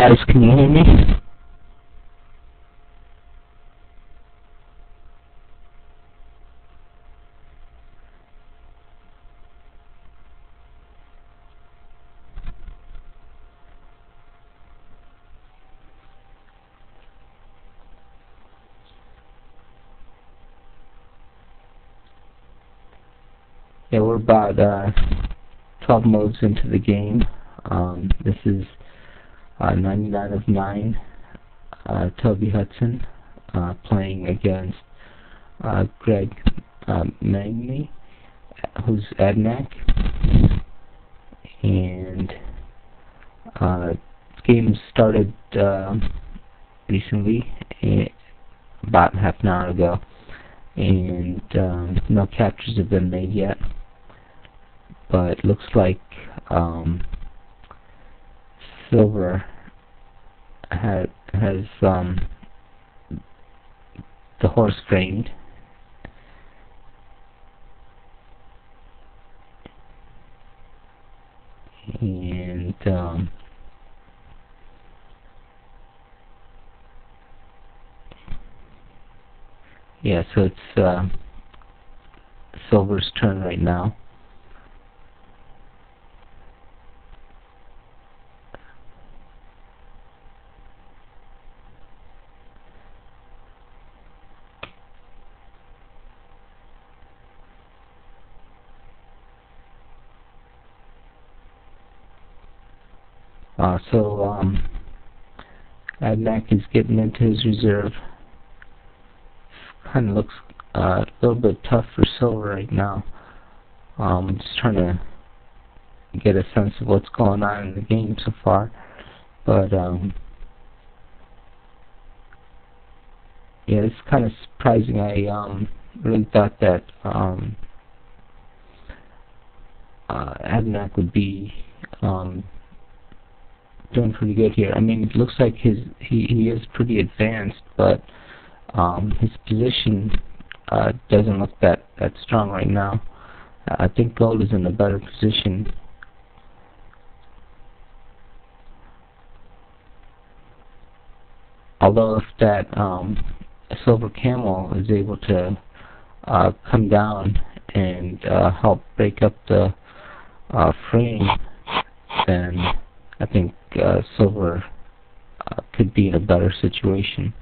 guys, can you hear me? Yeah, we're about 12 moves into the game. This is 99 of 9, Toby Hudson, playing against Magne, who's Adanac. And this game started recently, about half an hour ago, and no captures have been made yet. But it looks like Silver has the horse framed, and yeah, so it's Silver's turn right now. Adanac is getting into his reserve. Kind of looks a little bit tough for Silver right now. Just trying to get a sense of what's going on in the game so far. But yeah, it's kind of surprising. I really thought that Adanac would be doing pretty good here. I mean, it looks like he is pretty advanced, but his position doesn't look that strong right now. I think Gold is in a better position. Although if that Silver Camel is able to come down and help break up the frame, then I think Silver could be in a better situation.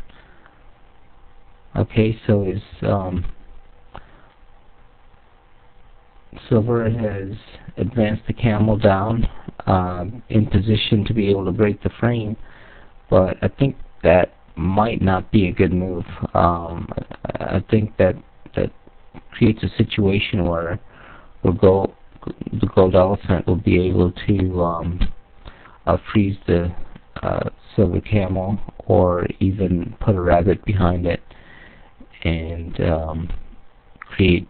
Okay, so is Silver has advanced the camel down in position to be able to break the frame, but I think that might not be a good move. I think that creates a situation where the gold elephant will be able to freeze the Silver Camel, or even put a rabbit behind it and create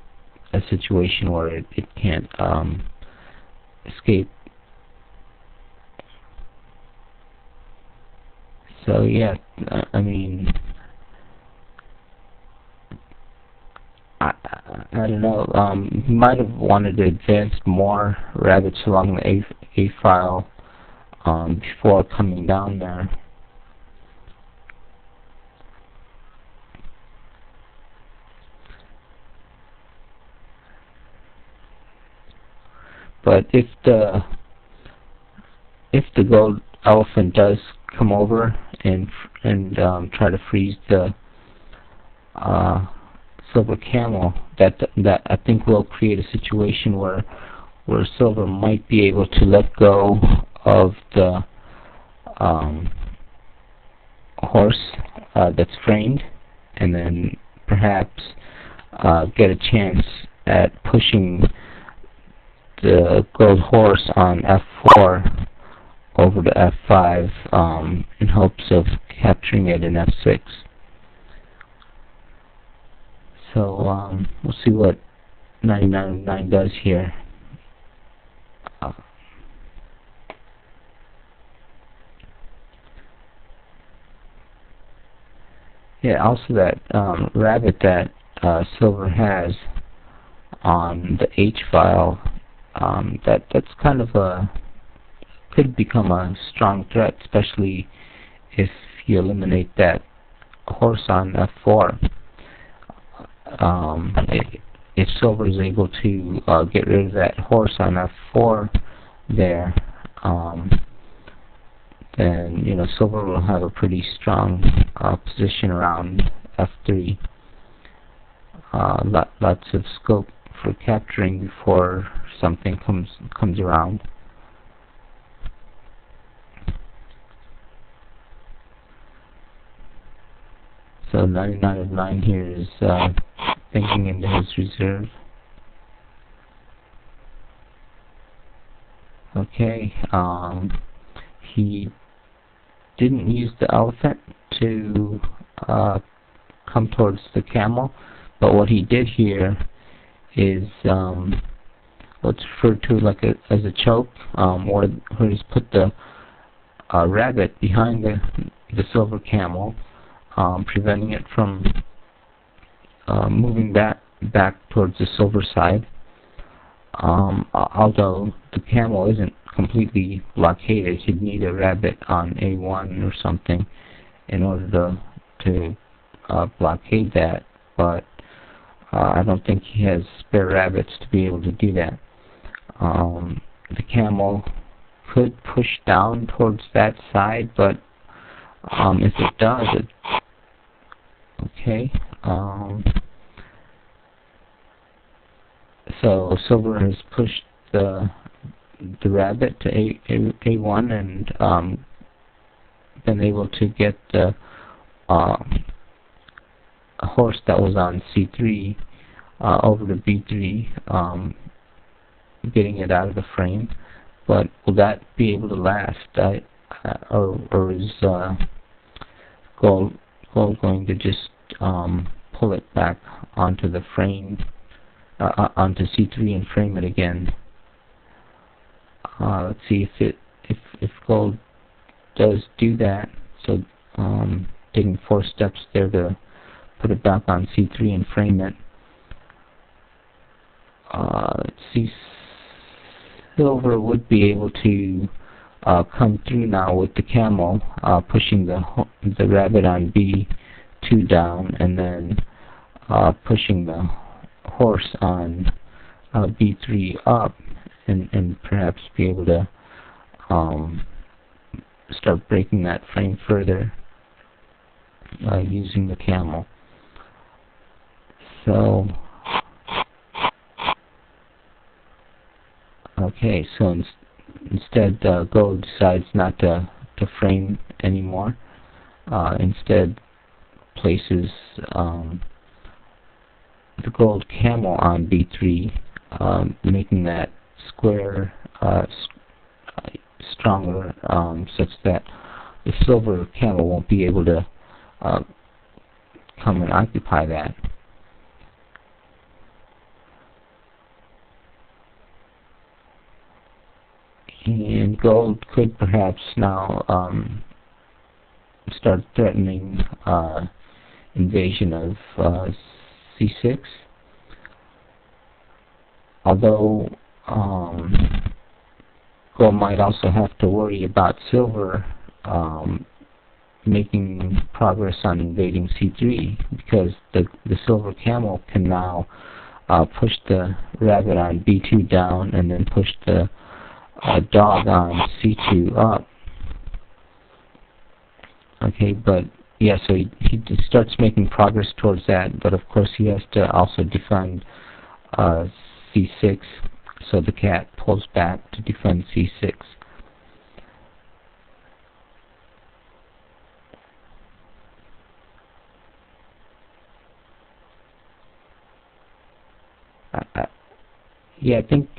a situation where it can't escape. So yeah, I mean, I don't know. He might have wanted to advance more rabbits along the A file before coming down there. But if the gold elephant does come over and try to freeze the Silver Camel, that I think will create a situation where Silver might be able to let go of the horse that's framed, and then perhaps get a chance at pushing the gold horse on F4 over to F5 in hopes of capturing it in F6. So we'll see what 99 does here. Yeah, also that rabbit that Silver has on the H file, that's kind of could become a strong threat, especially if you eliminate that horse on f4. If silver is able to get rid of that horse on f4 there, then silver will have a pretty strong position around f3. Lots of scope for capturing before something comes around. So 99 of 9 here is thinking into his reserve. Okay, he didn't use the elephant to come towards the camel, but what he did here is what's referred to like as a choke, where he's put the rabbit behind the silver camel, preventing it from moving back towards the silver side. Although the camel isn't completely blockaded, he'd need a rabbit on a1 or something in order to blockade that, but I don't think he has spare rabbits to be able to do that. The camel could push down towards that side, but if it does, okay. So silver has pushed the rabbit to a1 and been able to get the horse that was on c3 over to b3, getting it out of the frame. But will that be able to last? Or is gold going to just pull it back onto the frame, onto c3 and frame it again? Let's see if gold does do that. So taking 4 steps there to put it back on c3 and frame it. Let's see, silver would be able to come through now with the camel, pushing the rabbit on b2 down, and then pushing the horse on b3 up, and perhaps be able to start breaking that frame further using the camel. So okay, so instead gold decides not to frame anymore. Instead places the gold camel on b3, making that square stronger, such that the silver camel won't be able to come and occupy that. And gold could perhaps now start threatening invasion of c6, although gold might also have to worry about silver making progress on invading c3, because the silver camel can now push the rabbit on b2 down and then push the dog on c2 up. Okay, but yeah, so he starts making progress towards that, but of course he has to also defend c6, so the cat pulls back to defend c6. Yeah, I think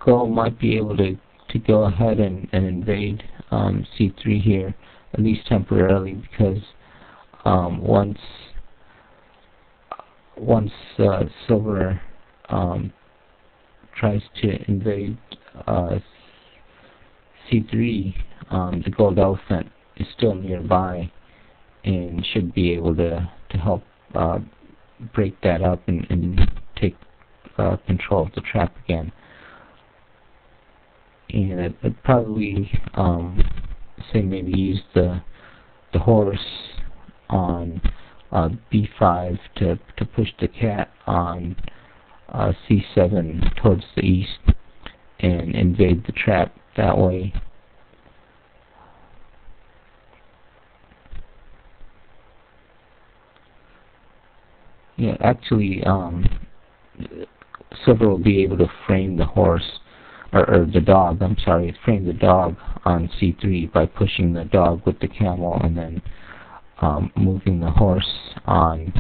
gold might be able to go ahead and invade c3 here, at least temporarily, because once silver tries to invade c3, the gold elephant is still nearby and should be able to help break that up and take control of the trap again. and I'd probably say maybe use the horse on B5 to push the cat on C7 towards the east and invade the trap that way. Yeah, actually, Silver will be able to frame the horse, or the dog, I'm sorry, frame the dog on C3 by pushing the dog with the camel and then moving the horse on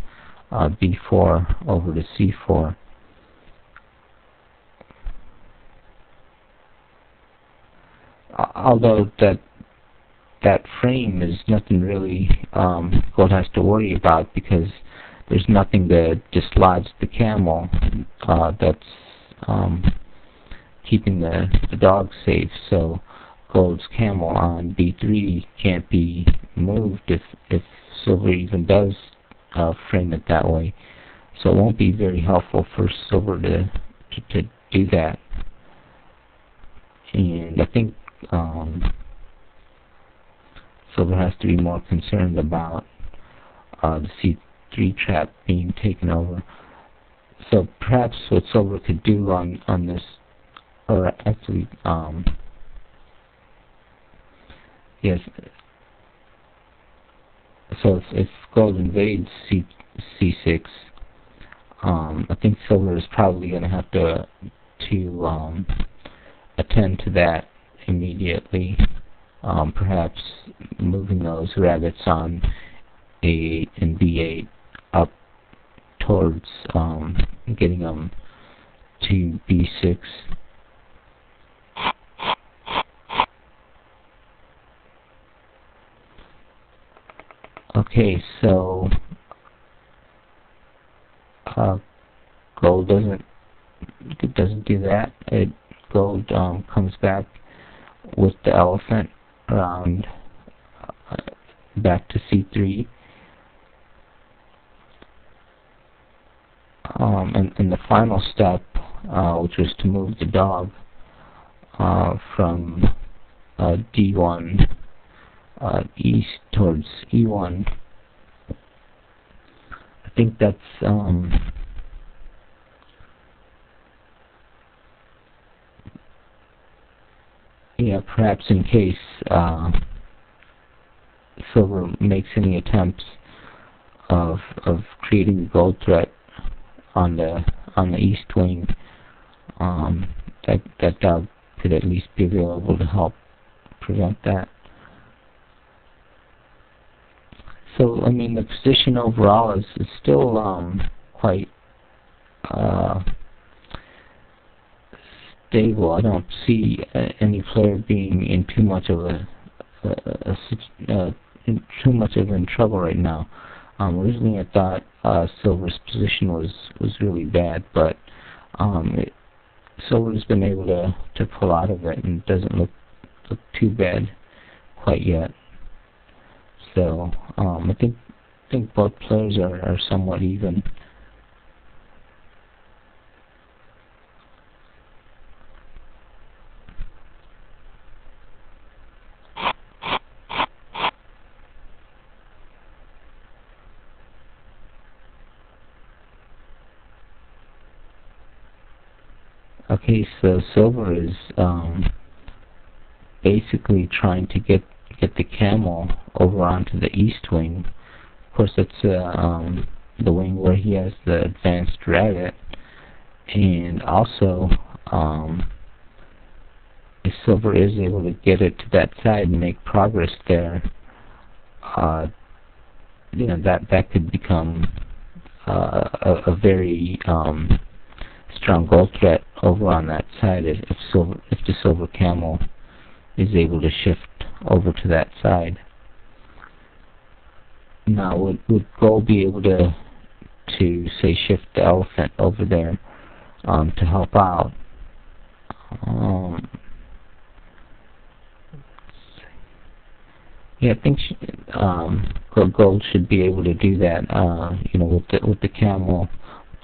B4 over to C4. Although that frame is nothing really Gold has to worry about, because there's nothing to dislodge the camel that's keeping the dog safe. So Gold's camel on B3 can't be moved if Silver even does frame it that way. So it won't be very helpful for Silver to do that. And I think Silver has to be more concerned about the C3 trap being taken over. So perhaps what Silver could do on this, or actually, yes. So if Gold invades C6, I think Silver is probably going to have to attend to that immediately. Perhaps moving those rabbits on A8 and B8 up towards getting them to B6. Okay, so Gold doesn't do that. Gold comes back with the elephant around back to C3. And the final step, which was to move the dog from D1 east towards E1. I think that's yeah, perhaps in case Silver makes any attempts of creating a gold threat on the east wing, that dog could at least be available to help prevent that. So I mean, the position overall is still quite stable. I don't see any player being in too much of in trouble right now. Originally, I thought Silver's position was really bad, but Silver's been able to pull out of it, and it doesn't look too bad quite yet. So I think both players are somewhat even. Okay, so Silver is basically trying to get the camel over onto the east wing. Of course, that's the wing where he has the advanced rabbit. And also, if Silver is able to get it to that side and make progress there, you know, that could become a very strong gold threat over on that side if the Silver camel is able to shift over to that side. Now, would Gold be able to say shift the elephant over there to help out? Yeah, I think Gold should be able to do that. You know, with the camel,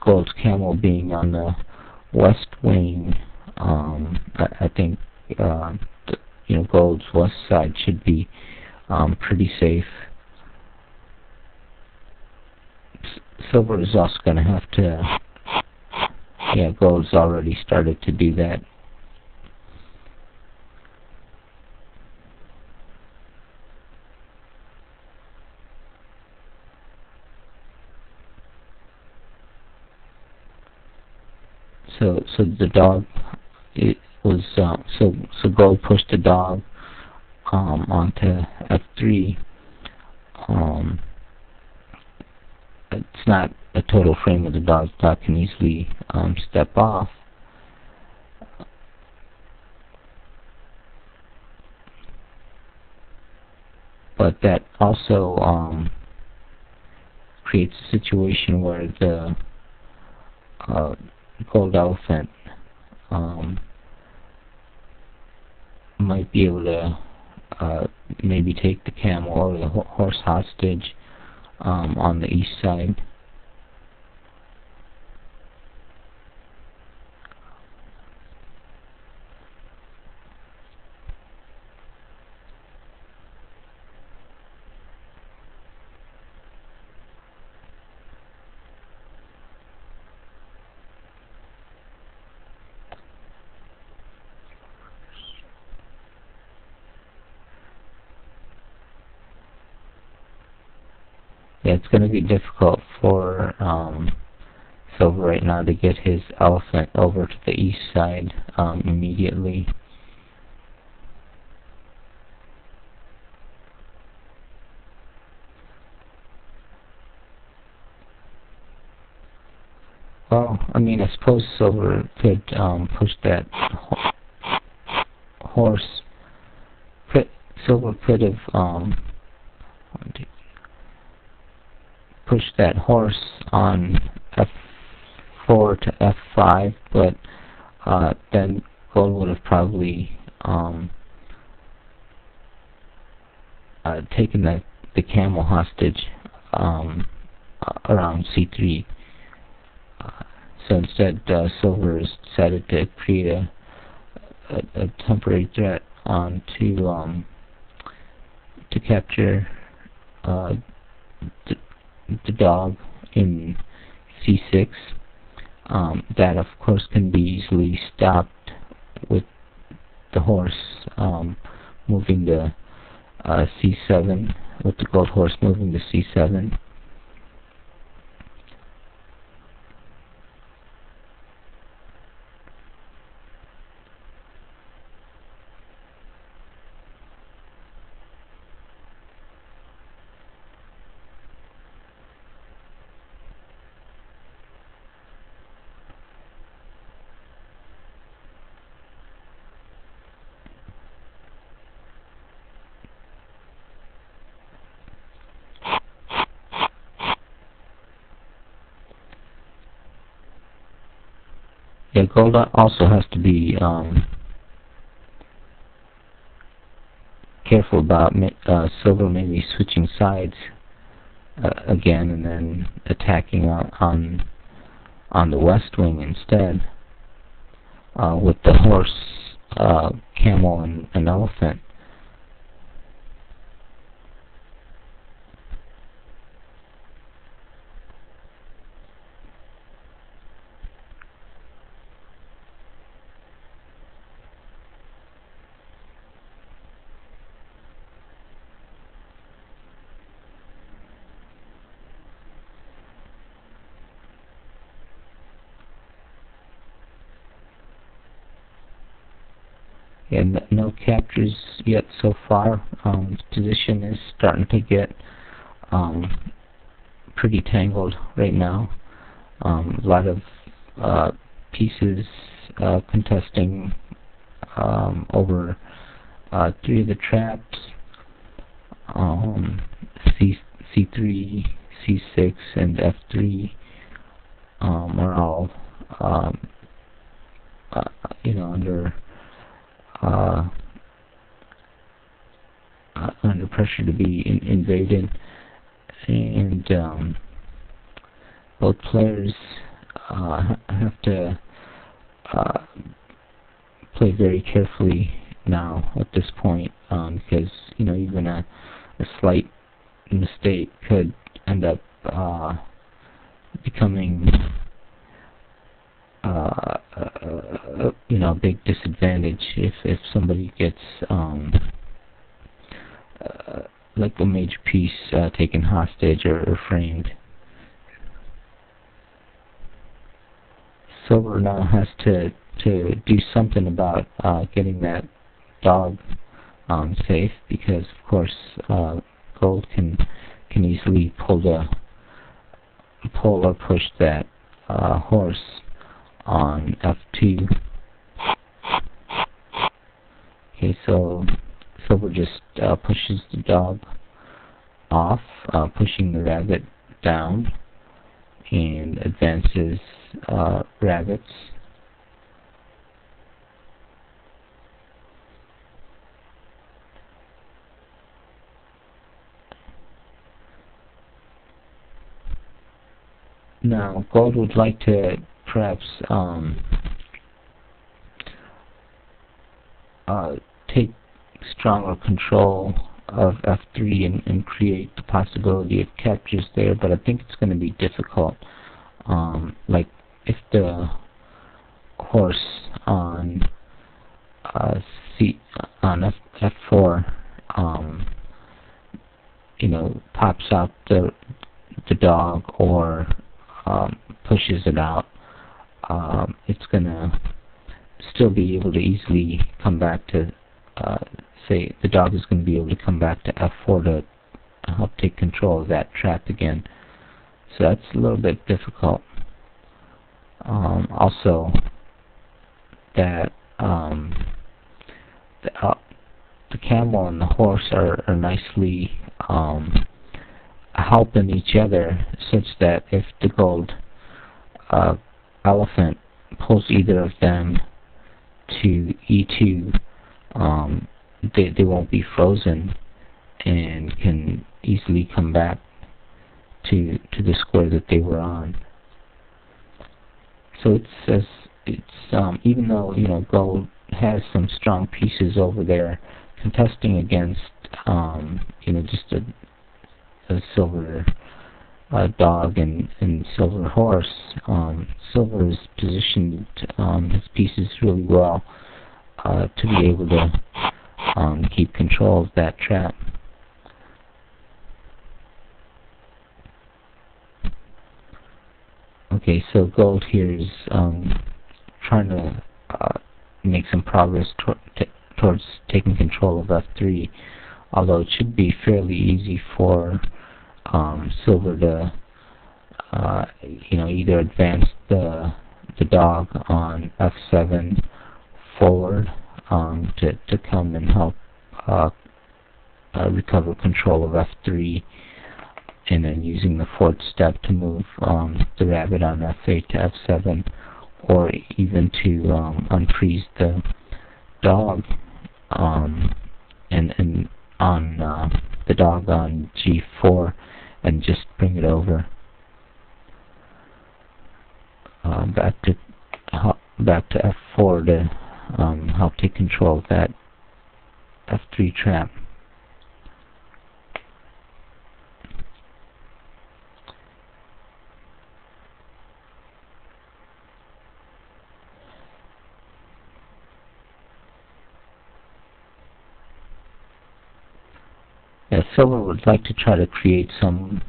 Gold's camel being on the west wing, I think Gold's west side should be pretty safe. Silver is also going to have to, yeah, Gold's already started to do that. So the dog, it was, so Gold pushed the dog onto F3. It's not a total frame of the dog. The dog can easily step off. But that also creates a situation where the Gold elephant might be able to maybe take the camel or the horse hostage on the east side. Yeah, it's going to be difficult for Silver right now to get his elephant over to the east side immediately. Well, I mean, I suppose Silver could push that horse. Silver could have pushed that horse on F4 to F5, but then Gold would have probably taken the camel hostage around C3. So instead, Silver has decided to create a temporary threat to capture the dog in C6. That, of course, can be easily stopped with the horse moving to C7, with the Gold horse moving to C7. Yeah, Gold also has to be careful about Silver maybe switching sides again and then attacking on the west wing instead with the horse, camel, and elephant. And no captures yet so far. Position is starting to get pretty tangled right now. A lot of pieces contesting over 3 of the traps. C3, C6, and F3 are all under pressure to be invaded, and both players have to play very carefully now at this point, because even a slight mistake could end up becoming a big disadvantage if somebody gets like a major piece taken hostage or framed. Silver now has to do something about getting that dog safe, because of course Gold can easily pull or push that horse on F2. Okay, so Silver just pushes the dog off, pushing the rabbit down, and advances rabbits. Now, Gold would like to perhaps take stronger control of F3 and create the possibility of captures there, but I think it's going to be difficult. Like if the horse on F4 pops out the dog or pushes it out, it's gonna still be able to easily come back to say the dog is going to be able to come back to F4 to help take control of that trap again. So that's a little bit difficult. Also, that the camel and the horse are nicely helping each other, such that if the Gold elephant pulls either of them to E2, they won't be frozen and can easily come back to the square that they were on. So it's even though Gold has some strong pieces over there contesting against just a silver dog and silver horse, Silver is positioned his pieces really well to be able to keep control of that trap. Okay, so Gold here is trying to make some progress towards taking control of F3, although it should be fairly easy for Silver to either advance the dog on F7 forward to come and help recover control of F3, and then using the fourth step to move the rabbit on F8 to F7, or even to unfreeze the dog and on the dog on G4 and just bring it over back to F4 to help take control of that F3 trap. Silver would like to try to create some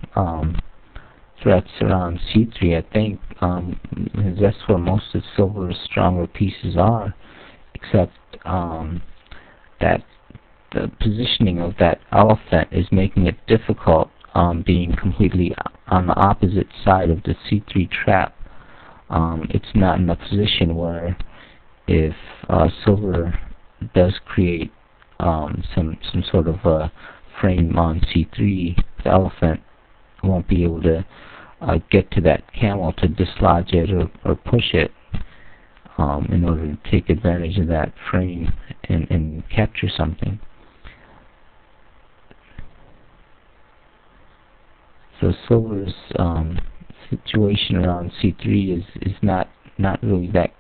threats around C3, I think. That's where most of Silver's stronger pieces are, except that the positioning of that elephant is making it difficult, being completely on the opposite side of the C3 trap. It's not in a position where if Silver does create some sort of a frame on C3, the elephant won't be able to get to that camel to dislodge it or push it in order to take advantage of that frame and capture something. So Silver's situation around C3 is not really that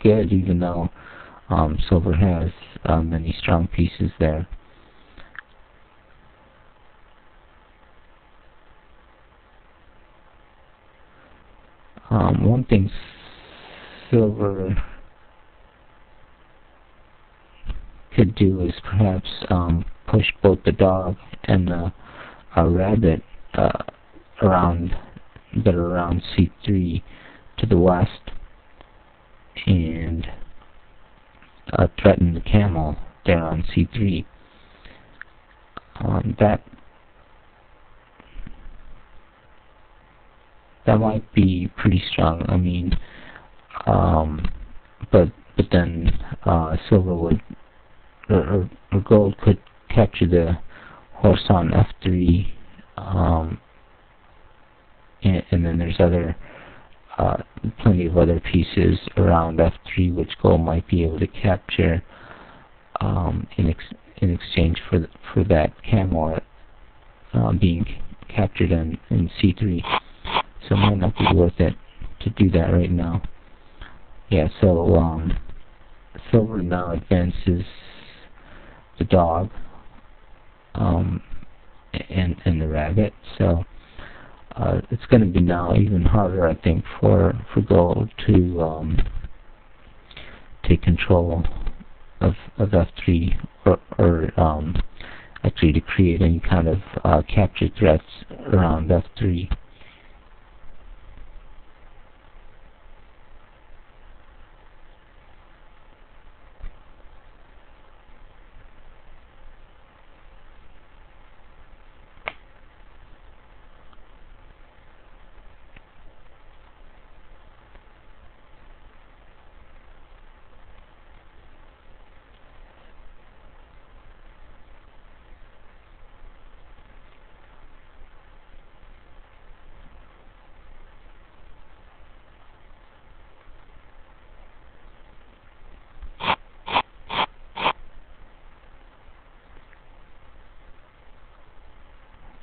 good, even though silver has many strong pieces there. One thing silver could do is perhaps push both the dog and the rabbit around C3 to the west, and threaten the camel there on C3. That might be pretty strong. I mean, but then silver would or gold could capture the horse on F3, and then there's plenty of other pieces around F3 which gold might be able to capture in exchange for that camel being captured in C3. So it might not be worth it to do that right now. Yeah, so silver now advances the dog and the rabbit. So it's going to be now even harder, I think, for gold to take control of F3 or actually to create any kind of capture threats around F3.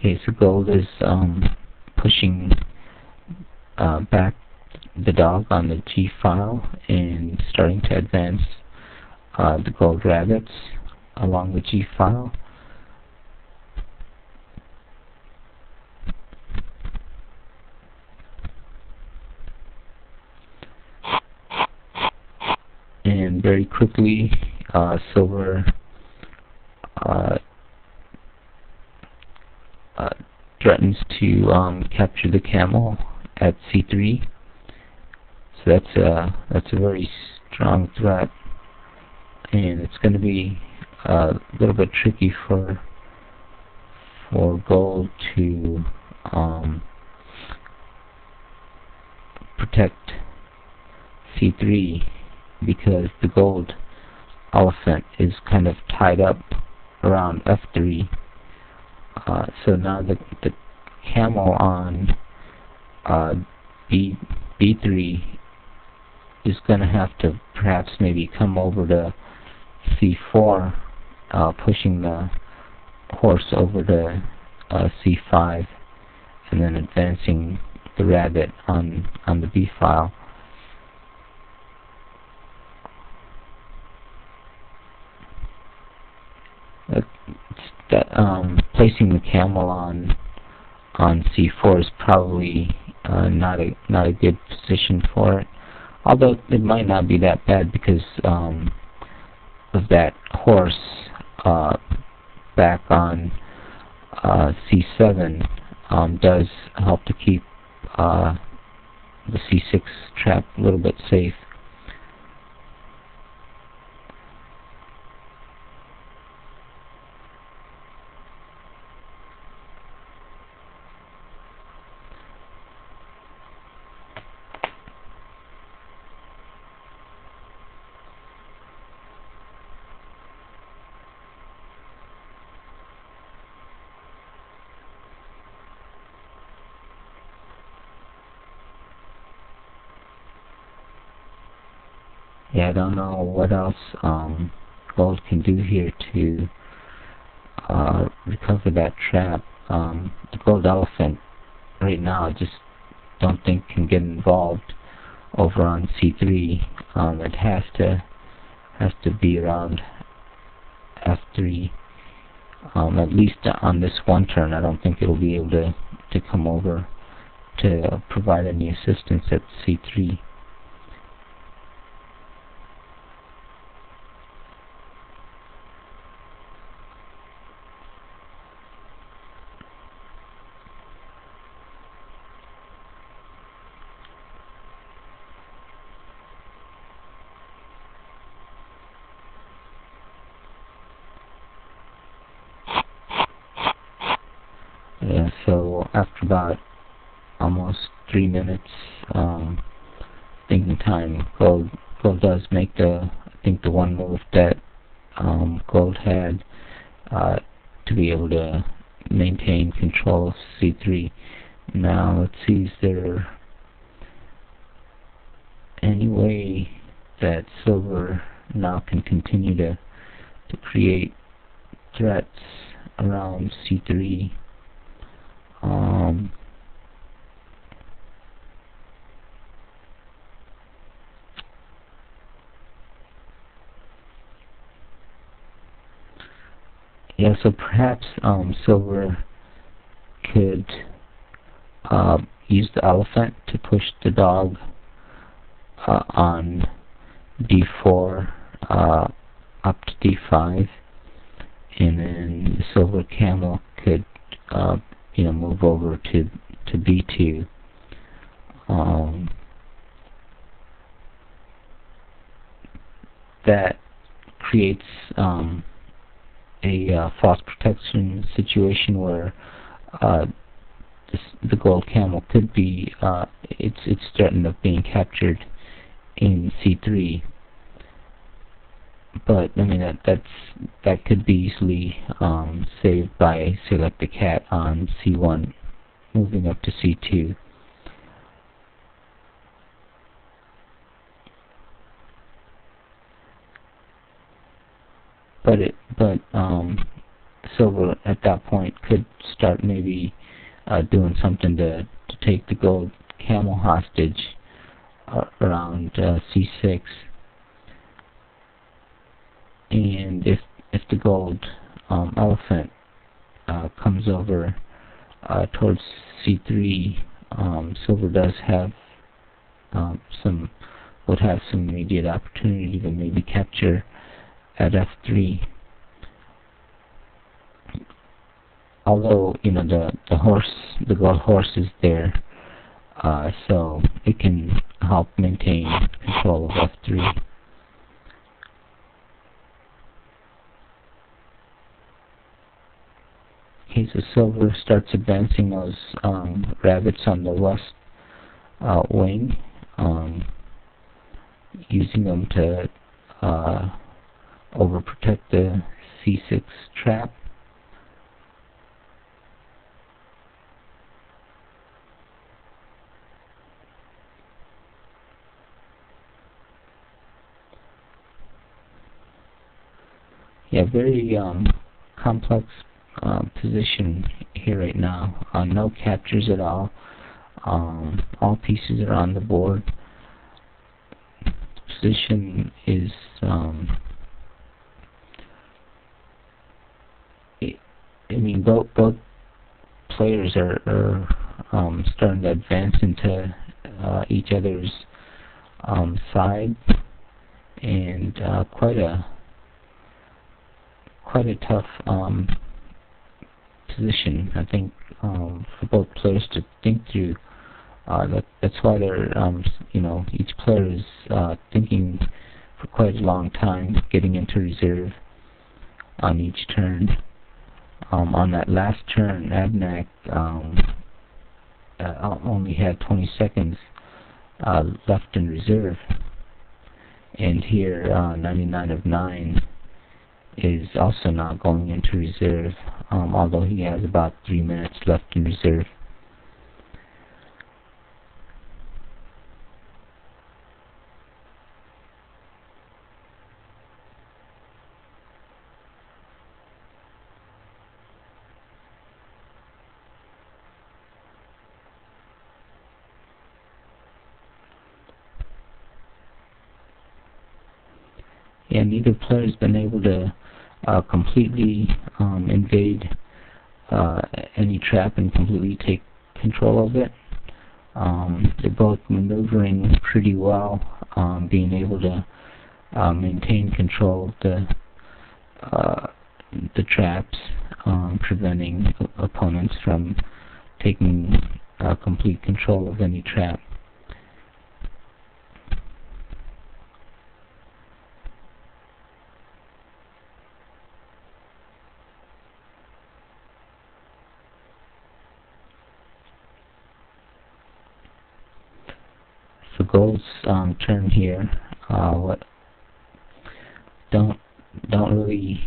Okay, so gold is pushing back the dog on the G file and starting to advance the gold rabbits along the G file. And very quickly, silver threatens to capture the camel at C3. So that's a very strong threat, and it's going to be a little bit tricky for gold to protect C3 because the gold elephant is kind of tied up around F3. So now the camel on B3 is going to have to perhaps maybe come over to C4, pushing the horse over to C5, and then advancing the rabbit on the B file. Placing the camel on C4 is probably not a good position for it. Although it might not be that bad because of that horse back on C7 does help to keep the C6 trap a little bit safe. Yeah, I don't know what else gold can do here to recover that trap. The gold elephant right now I just don't think can get involved over on C3. It has to has to be around F3. At least on this one turn, I don't think it'll be able to come over to provide any assistance at C3. Yeah, so after about almost 3 minutes thinking time, Gold does make I think the one move that Gold had to be able to maintain control of C3. Now let's see, is there any way that Silver now can continue to create threats around C3? Yeah, so perhaps Silver could use the elephant to push the dog on D4 up to D5, and then the Silver camel could move over to B2. That creates a false protection situation where the gold camel could be it's threatened of being captured in C3. But I mean that could be easily saved by, say, like the cat on C1 moving up to C2. But Silver at that point could start maybe doing something to take the gold camel hostage around C6. And if the gold elephant comes over towards C3, Silver does have would have some immediate opportunity to maybe capture at F3. Although the gold horse is there, so it can help maintain control of F3. Okay, so Silver starts advancing those rabbits on the west wing, using them to overprotect the C6 trap. Yeah, very complex position here right now. No captures at all. All pieces are on the board. The position is I mean, both players are starting to advance into each other's side, and quite a tough position, I think, for both players to think through. That's why they're each player is thinking for quite a long time, getting into reserve on each turn. On that last turn, Adanac only had 20 seconds left in reserve, and here 99 of 9 is also not going into reserve, although he has about 3 minutes left in reserve. yeah, neither player's been able to completely invade any trap and completely take control of it. They're both maneuvering pretty well, being able to maintain control of the traps, preventing opponents from taking complete control of any trap. So gold's turn here. What don't really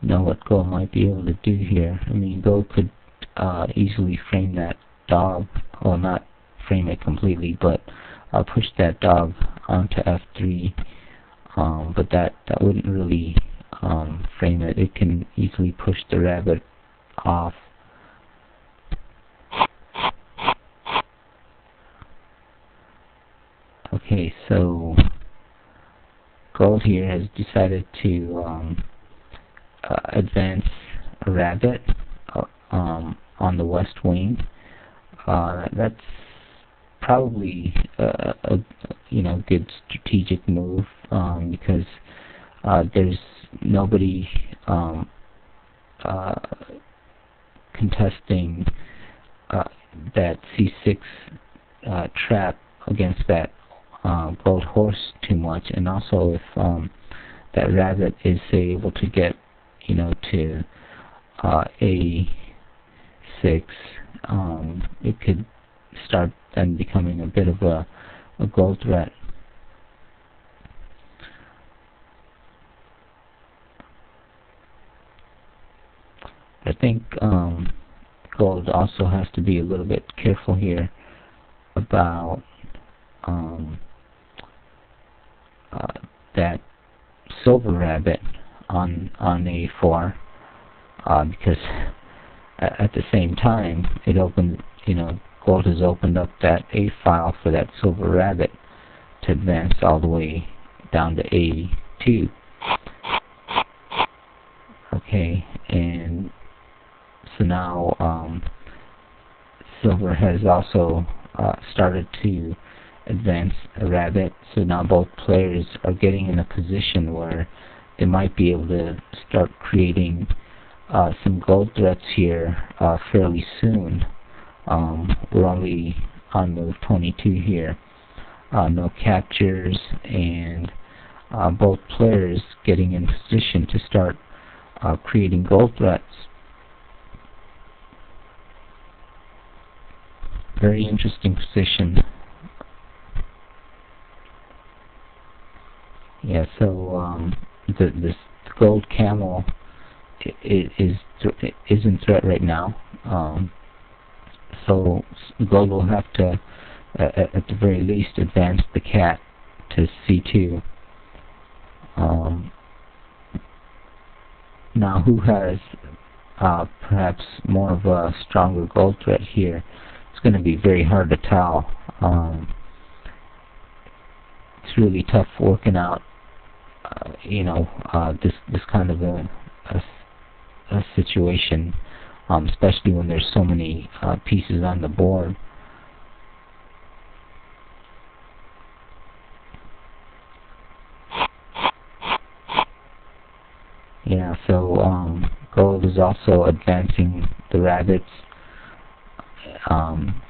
know what gold might be able to do here. I mean, gold could easily frame that dog, well, not frame it completely, but push that dog onto f3. But that wouldn't really frame it. It can easily push the rabbit off. Okay, so gold here has decided to advance a rabbit on the west wing. That's probably a good strategic move, because there's nobody contesting that c6 trap against that gold horse too much, and also if that rabbit is able to get to a6, it could start then becoming a bit of a gold threat. I think gold also has to be a little bit careful here about that silver rabbit on a4, because at the same time it opened, gold has opened up that a file for that silver rabbit to advance all the way down to a2. Okay, and so now silver has also started to advance a rabbit, so now both players are getting in a position where they might be able to start creating some gold threats here fairly soon. We're only on move 22 here. No captures, and both players getting in position to start creating gold threats. Very interesting position. Yeah, so this gold camel is in threat right now. So gold will have to, at the very least, advance the cat to c2. Now, who has perhaps more of a stronger gold threat here? It's going to be very hard to tell. It's really tough working out, this kind of a situation, especially when there's so many pieces on the board. Yeah, so gold is also advancing the rabbits,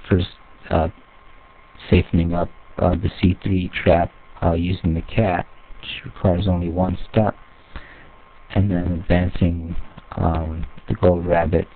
first safening up the c3 trap using the cat, which requires only one step, and then advancing the gold rabbits.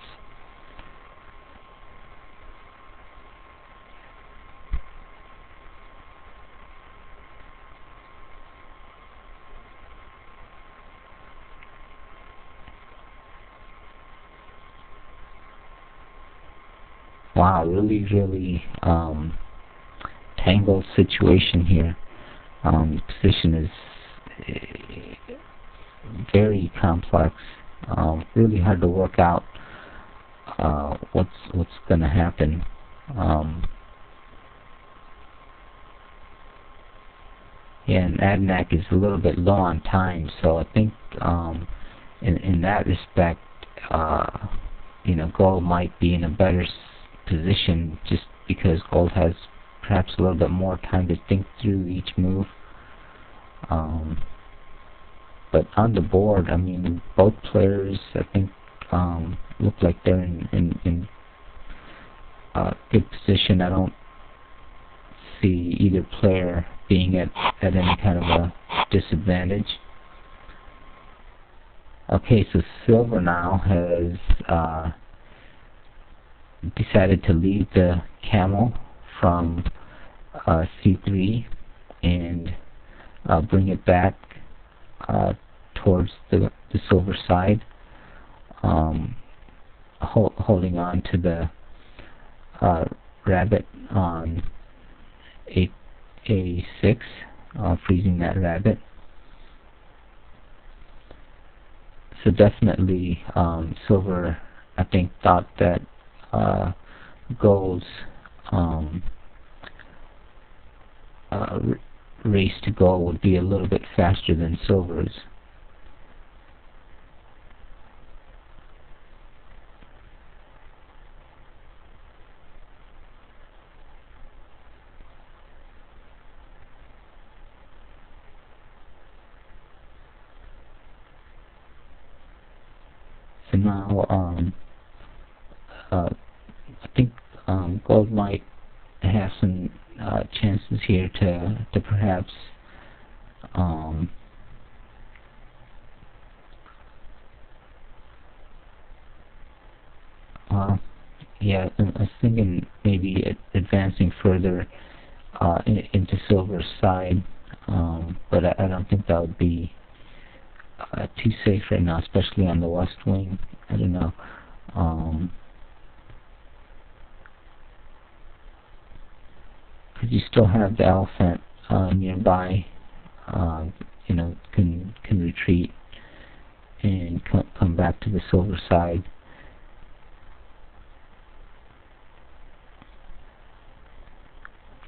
Wow, really tangled situation here. The position is very complex. Really hard to work out what's going to happen. Yeah, and Adanac is a little bit low on time, so I think in that respect, Gold might be in a better position just because Gold has perhaps a little bit more time to think through each move. But on the board, I mean, both players, I think, look like they're in good position. I don't see either player being at any kind of a disadvantage. Okay, so Silver now has decided to leave the camel from C3 and bring it back towards the Silver side, holding on to the rabbit on A6, freezing that rabbit. So definitely Silver, I think, thought that Gold's race to goal would be a little bit faster than Silver's. So now, I think Gold might have some chances here to perhaps yeah, I was thinking maybe advancing further into Silver's side, but I don't think that would be too safe right now, especially on the west wing. I don't know. Because you still have the elephant nearby, can retreat and come back to the Silver side.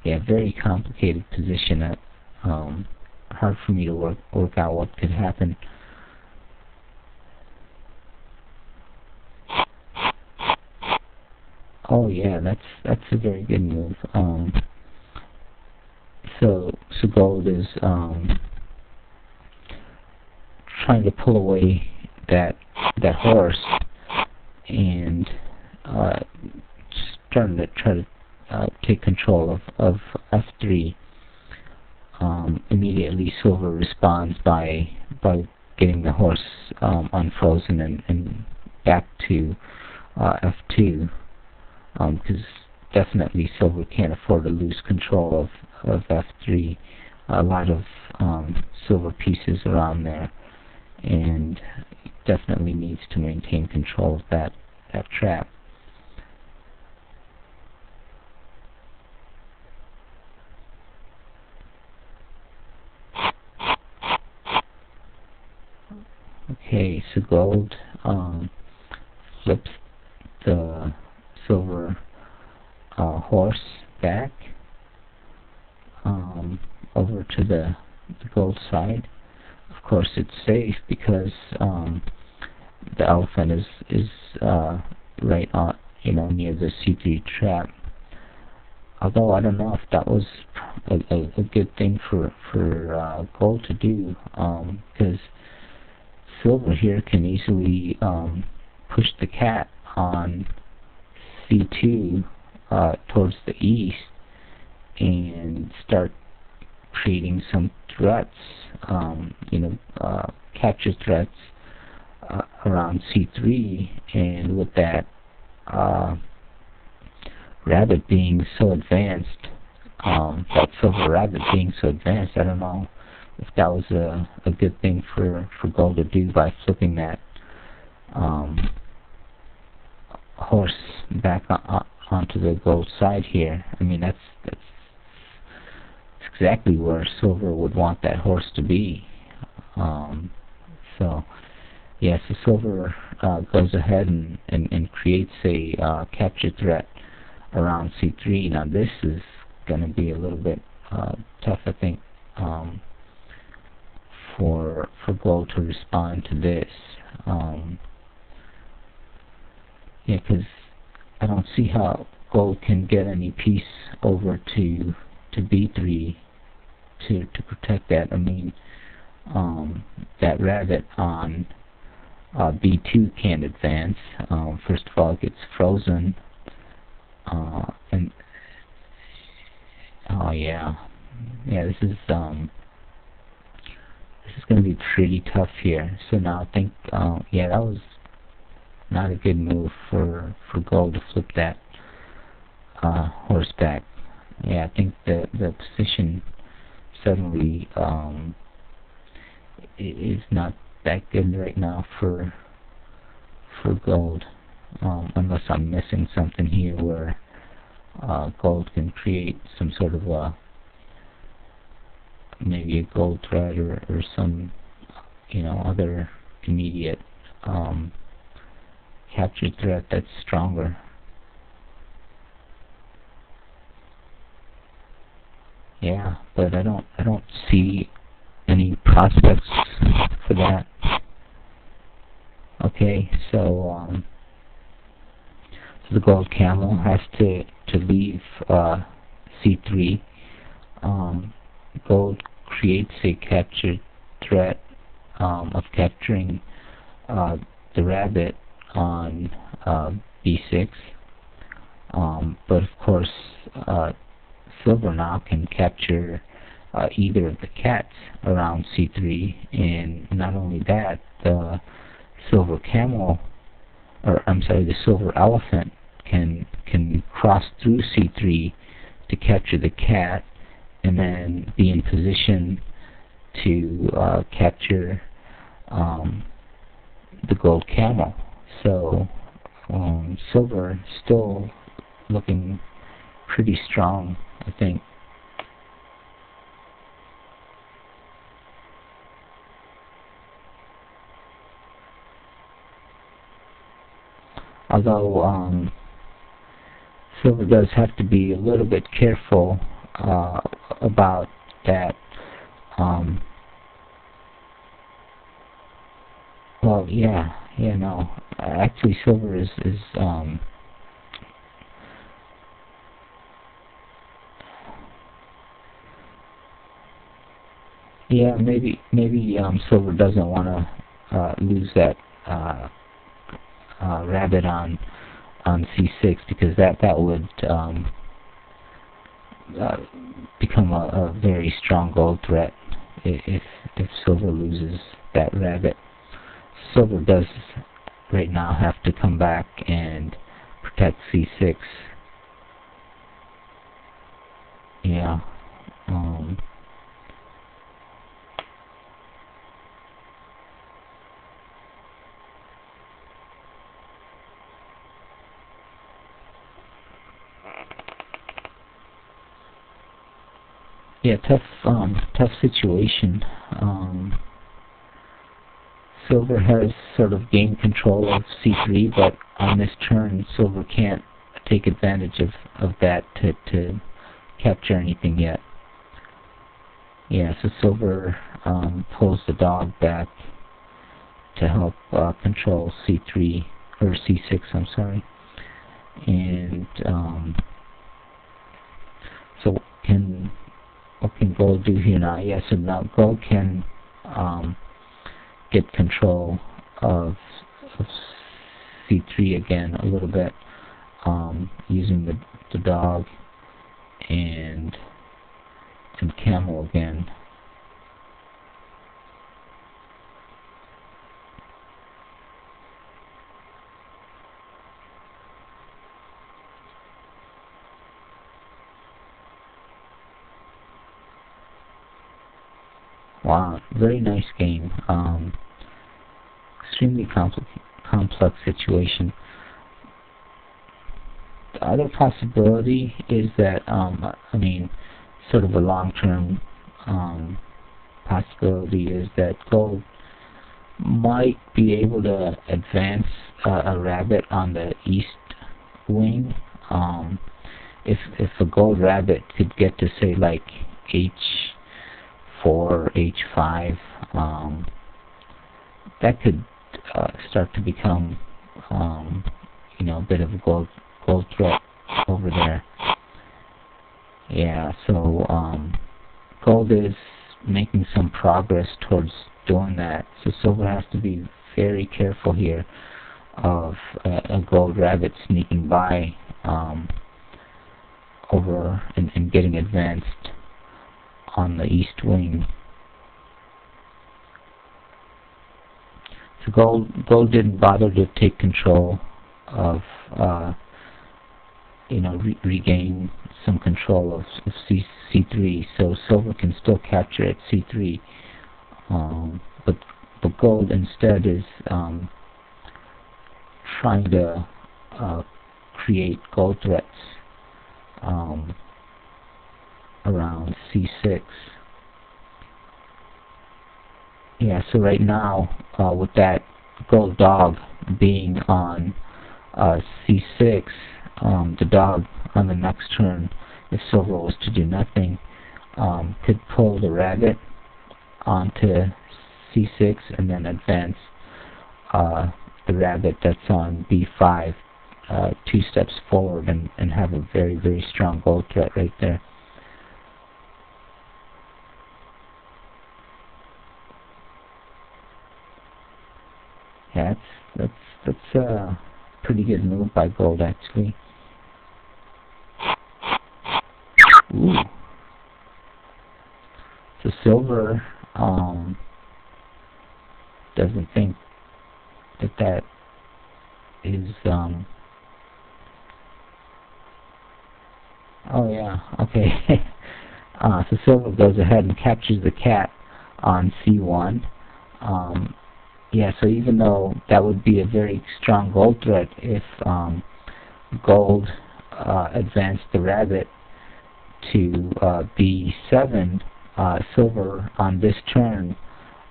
Yeah, very complicated position. Hard for me to work out what could happen. Oh yeah, that's a very good move. So Gold is trying to pull away that horse and starting to try to take control of F3. Immediately Silver responds by getting the horse unfrozen and back to F2, because definitely Silver can't afford to lose control of F3. A lot of Silver pieces around there, and definitely needs to maintain control of that trap. Okay, so Gold flips the Silver horse back over to the Gold side. Of course, it's safe because the elephant is right on, near the C3 trap. Although I don't know if that was a good thing for Gold to do, because Silver here can easily push the cat on C2 towards the east and start creating some threats, capture threats around C3, and with that rabbit being so advanced, that Silver rabbit being so advanced, I don't know if that was a good thing for Gold to do by flipping that horse back onto the Gold side here. I mean, that's exactly where Silver would want that horse to be. So yeah, so Silver goes ahead and creates a capture threat around C3. Now this is going to be a little bit tough, I think. for gold to respond to this. Yeah, because I don't see how gold can get any piece over to b3 to protect that. I mean, that rabbit on b2 can't advance. First of all, it gets frozen, and oh yeah, this is going to be pretty tough here. So now I think, yeah, that was not a good move for gold to flip that horseback. Yeah, I think the position suddenly is not that good right now for gold, unless I'm missing something here where gold can create some sort of maybe a gold thread or some other immediate captured threat that's stronger. Yeah, but I don't see any prospects for that. Okay, so the gold camel has to leave c3. Gold creates a captured threat of capturing the rabbit on b6, but of course silver now can capture either of the cats around c3, and not only that, the silver camel, or I'm sorry, the silver elephant can cross through c3 to capture the cat, and then be in position to capture the gold camel. So silver still looking pretty strong, I think. Although silver does have to be a little bit careful about that. Well, no. Actually, silver is yeah, maybe silver doesn't want to lose that rabbit on c6, because that would become a very strong gold threat if silver loses that rabbit. Silver does right now have to come back and protect c6. Yeah. Yeah, tough situation. Silver has sort of gained control of c3, but on this turn, silver can't take advantage of that to capture anything yet. Yeah, so silver pulls the dog back to help control c3, or c6, I'm sorry. And so what can gold do here now? Yeah, so now gold can get control of c3 again a little bit, using the dog and camel again. Wow, very nice game. Extremely complex situation. The other possibility is that, I mean, sort of a long-term possibility is that gold might be able to advance a rabbit on the east wing. If a gold rabbit could get to, say, like h4, h5, that could start to become, a bit of a gold threat over there. Yeah, so gold is making some progress towards doing that. So silver has to be very careful here of a gold rabbit sneaking by over and getting advanced on the east wing. So gold didn't bother to take control of, regain some control of C3. So silver can still capture at C3, but gold instead is trying to create gold threats around C6. Yeah, so right now, with that gold dog being on C6, the dog on the next turn, if silver was to do nothing, could pull the rabbit onto C6 and then advance the rabbit that's on B5 2 steps forward and have a very, very strong gold threat right there. Yeah, that's a pretty good move by gold, actually. Ooh. So silver doesn't think that is oh yeah, okay. So silver goes ahead and captures the cat on C1. Yeah, so even though that would be a very strong gold threat if gold advanced the rabbit to B7, silver on this turn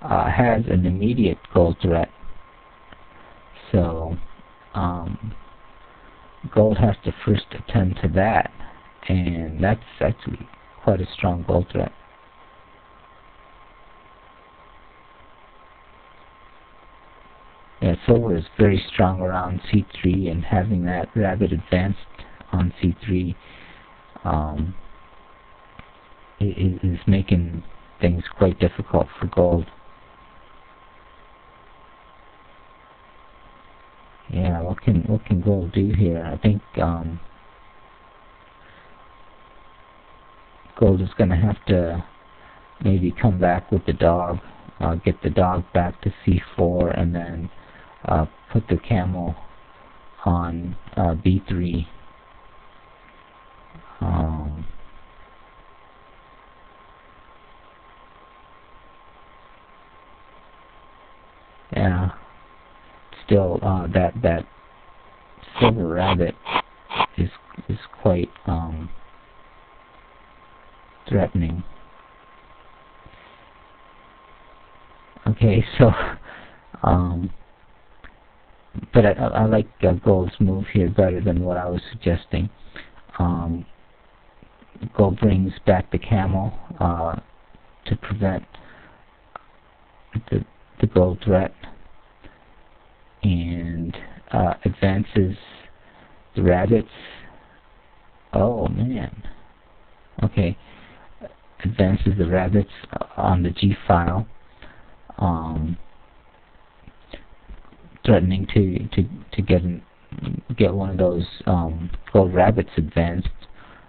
has an immediate gold threat. So gold has to first attend to that, and that's actually quite a strong gold threat. Yeah, silver is very strong around C3, and having that rabbit advanced on C3 is making things quite difficult for gold. Yeah, what can gold do here? I think gold is going to have to maybe come back with the dog, get the dog back to C4, and then put the camel on B3. Yeah, still that silver rabbit is quite threatening. Okay, so but I like gold's move here better than what I was suggesting. Gold brings back the camel to prevent the gold threat, and advances the rabbits. Oh man. Okay, advances the rabbits on the G file, threatening to get one of those gold rabbits advanced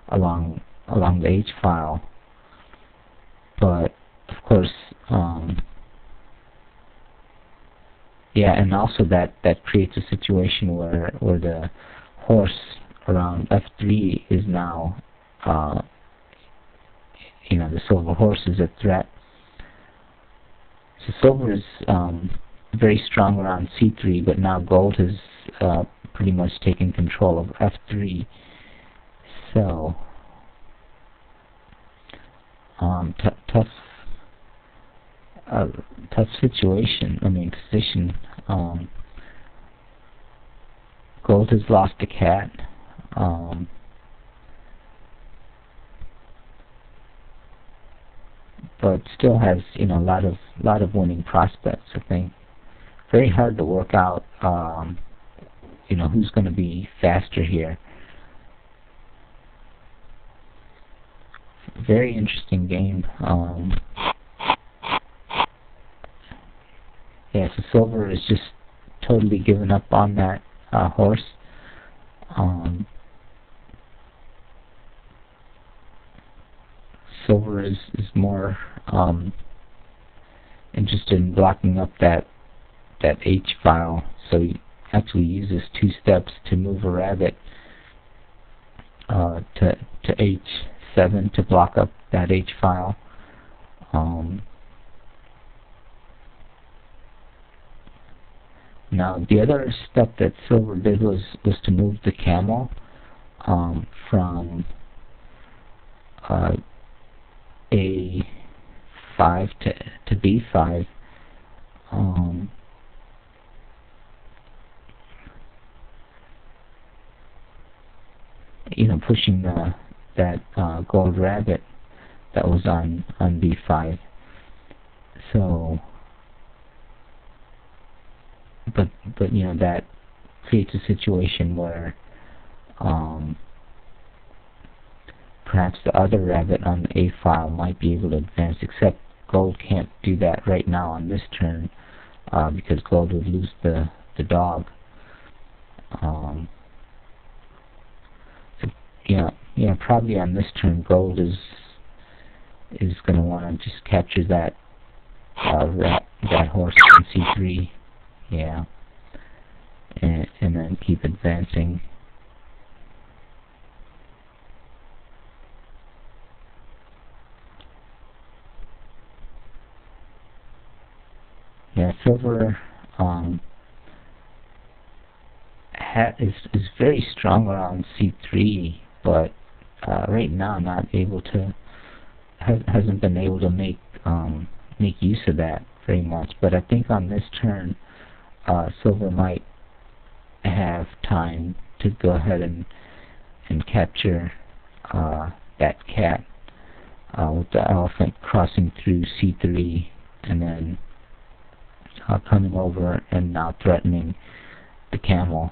along the H file. But of course, yeah, and also that creates a situation where the horse around F3 is now, the silver horse is a threat. So silver is very strong around C3, but now gold has pretty much taken control of F3. So tough situation. Position. Gold has lost a cat. but still has, you know, a lot of winning prospects. I think very hard to work out, you know, who's going to be faster here. Very interesting game. Yeah, so Silver is just totally given up on that horse. Silver is more interested in blocking up that H file, so he actually uses 2 steps to move a rabbit to H7 to block up that H file. Now the other step that Silver did was to move the camel from A5 to B5. You know, pushing that gold rabbit that was on B5. So, but you know, that creates a situation where perhaps the other rabbit on the A file might be able to advance, except gold can't do that right now on this turn because gold would lose the dog. So, yeah, probably on this turn gold is going to want to just capture that horse on C3, yeah, and then keep advancing. Yeah, Silver is very strong around C3, but right now not able to, hasn't been able to make use of that very much. But I think on this turn, Silver might have time to go ahead and capture that cat with the elephant crossing through C3 and then coming over and now threatening the camel.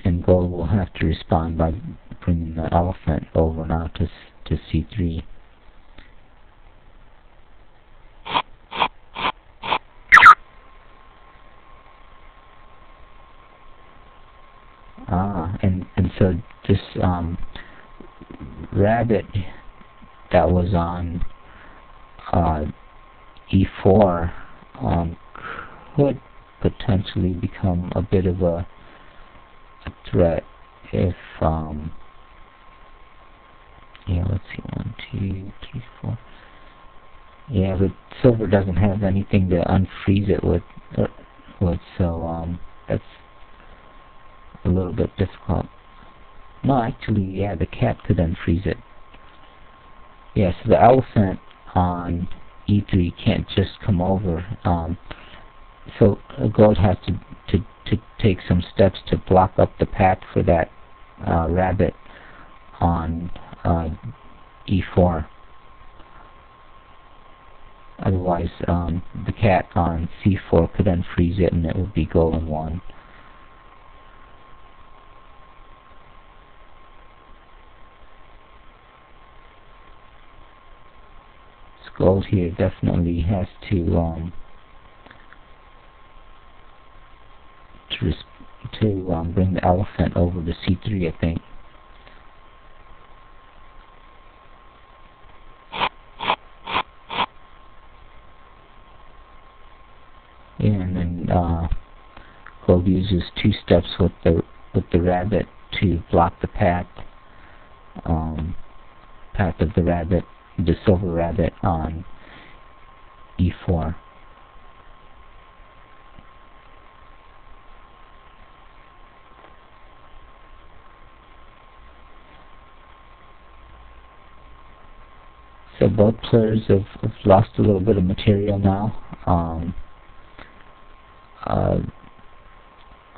And gold will have to respond by bringing the elephant over now to C3. And so this rabbit that was on E4 could potentially become a bit of a threat if yeah, let's see, 1, 2, 3, 4. Yeah, but Silver doesn't have anything to unfreeze it with, so that's a little bit difficult. No, actually, yeah, the cat could unfreeze it. Yeah, so the elephant on E3 can't just come over. So gold has to take some steps to block up the path for that rabbit on E4. Otherwise, the cat on C4 could unfreeze it, and it would be goal in 1. Gold here definitely has to bring the elephant over to C3, I think. Yeah, and then gold uses 2 steps with the rabbit to block the path of the rabbit, the silver rabbit on E4. So both players have lost a little bit of material now.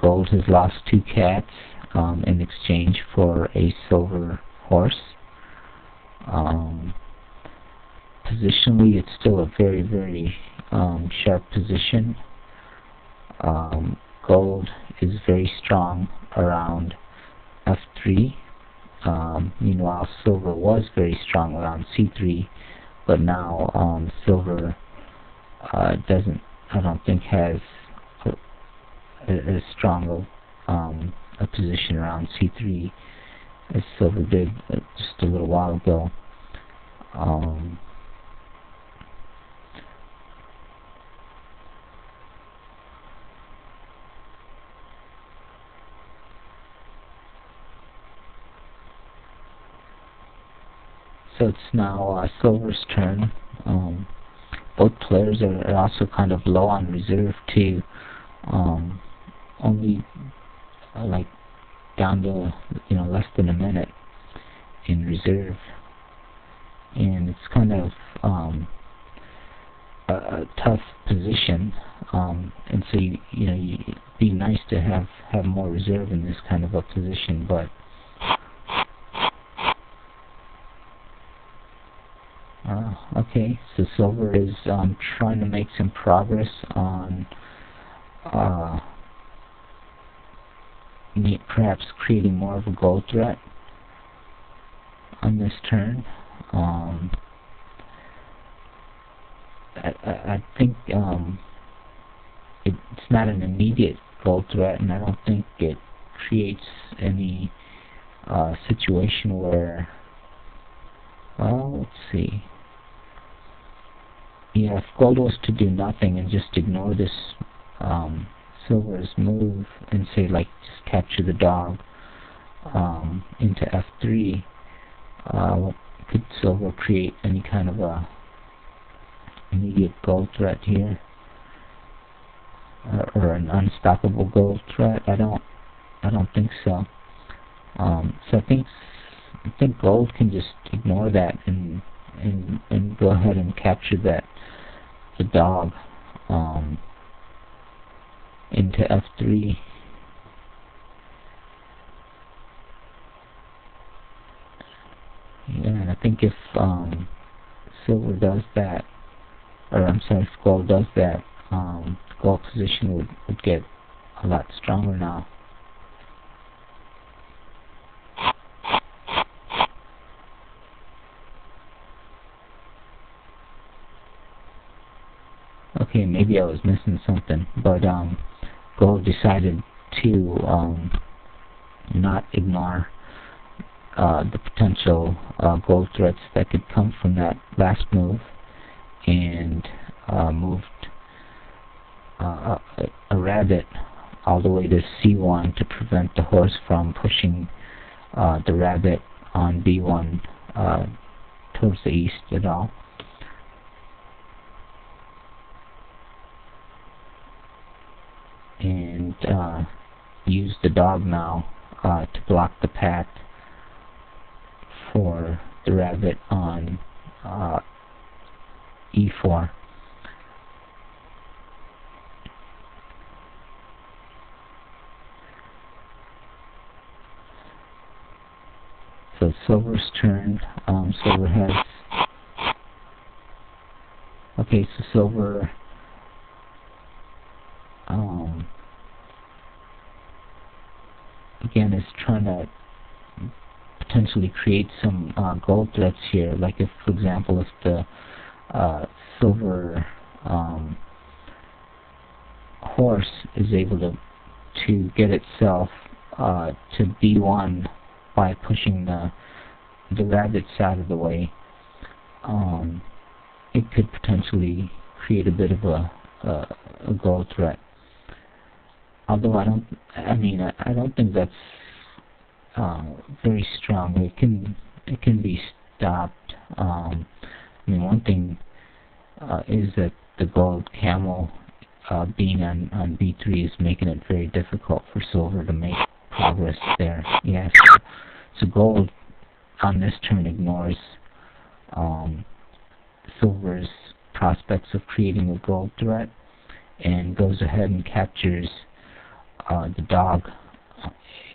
gold has lost 2 cats in exchange for a silver horse. Positionally, it's still a very, very sharp position. Gold is very strong around F3. Meanwhile, silver was very strong around C3, but now silver doesn't, I don't think, has as strong a position around C3 as silver did just a little while ago. So it's now silver's turn. Both players are also kind of low on reserve too. Only like down to less than a minute in reserve, and it's kind of a tough position. And so it'd be nice to have more reserve in this kind of a position, but okay, so silver is trying to make some progress on perhaps creating more of a gold threat on this turn. I think it's not an immediate gold threat, and I don't think it creates any situation where, well, let's see. Yeah, if gold was to do nothing and just ignore this silver's move and say, like, just capture the dog into F3, could silver create any kind of a immediate gold threat here, or an unstoppable gold threat? I don't think so. So I think gold can just ignore that and go ahead and capture the dog into F3. Yeah, and I think if silver does that, or I'm sorry, if gold does that, gold position would get a lot stronger now. Okay, maybe I was missing something, but gold decided to not ignore the potential gold threats that could come from that last move, and moved a rabbit all the way to C1 to prevent the horse from pushing the rabbit on B1 towards the east at all. And use the dog now to block the path for the rabbit on E4. So silver's turn. Silver has... Okay, so silver... again, is trying to potentially create some gold threats here. Like if, for example, if the silver horse is able to get itself to B1 by pushing the rabbits out of the way, it could potentially create a bit of a gold threat. Although I don't think that's very strong. It can be stopped. One thing is that the gold camel being on B3 is making it very difficult for silver to make progress there. Yes. So gold on this turn ignores silver's prospects of creating a gold threat and goes ahead and captures the dog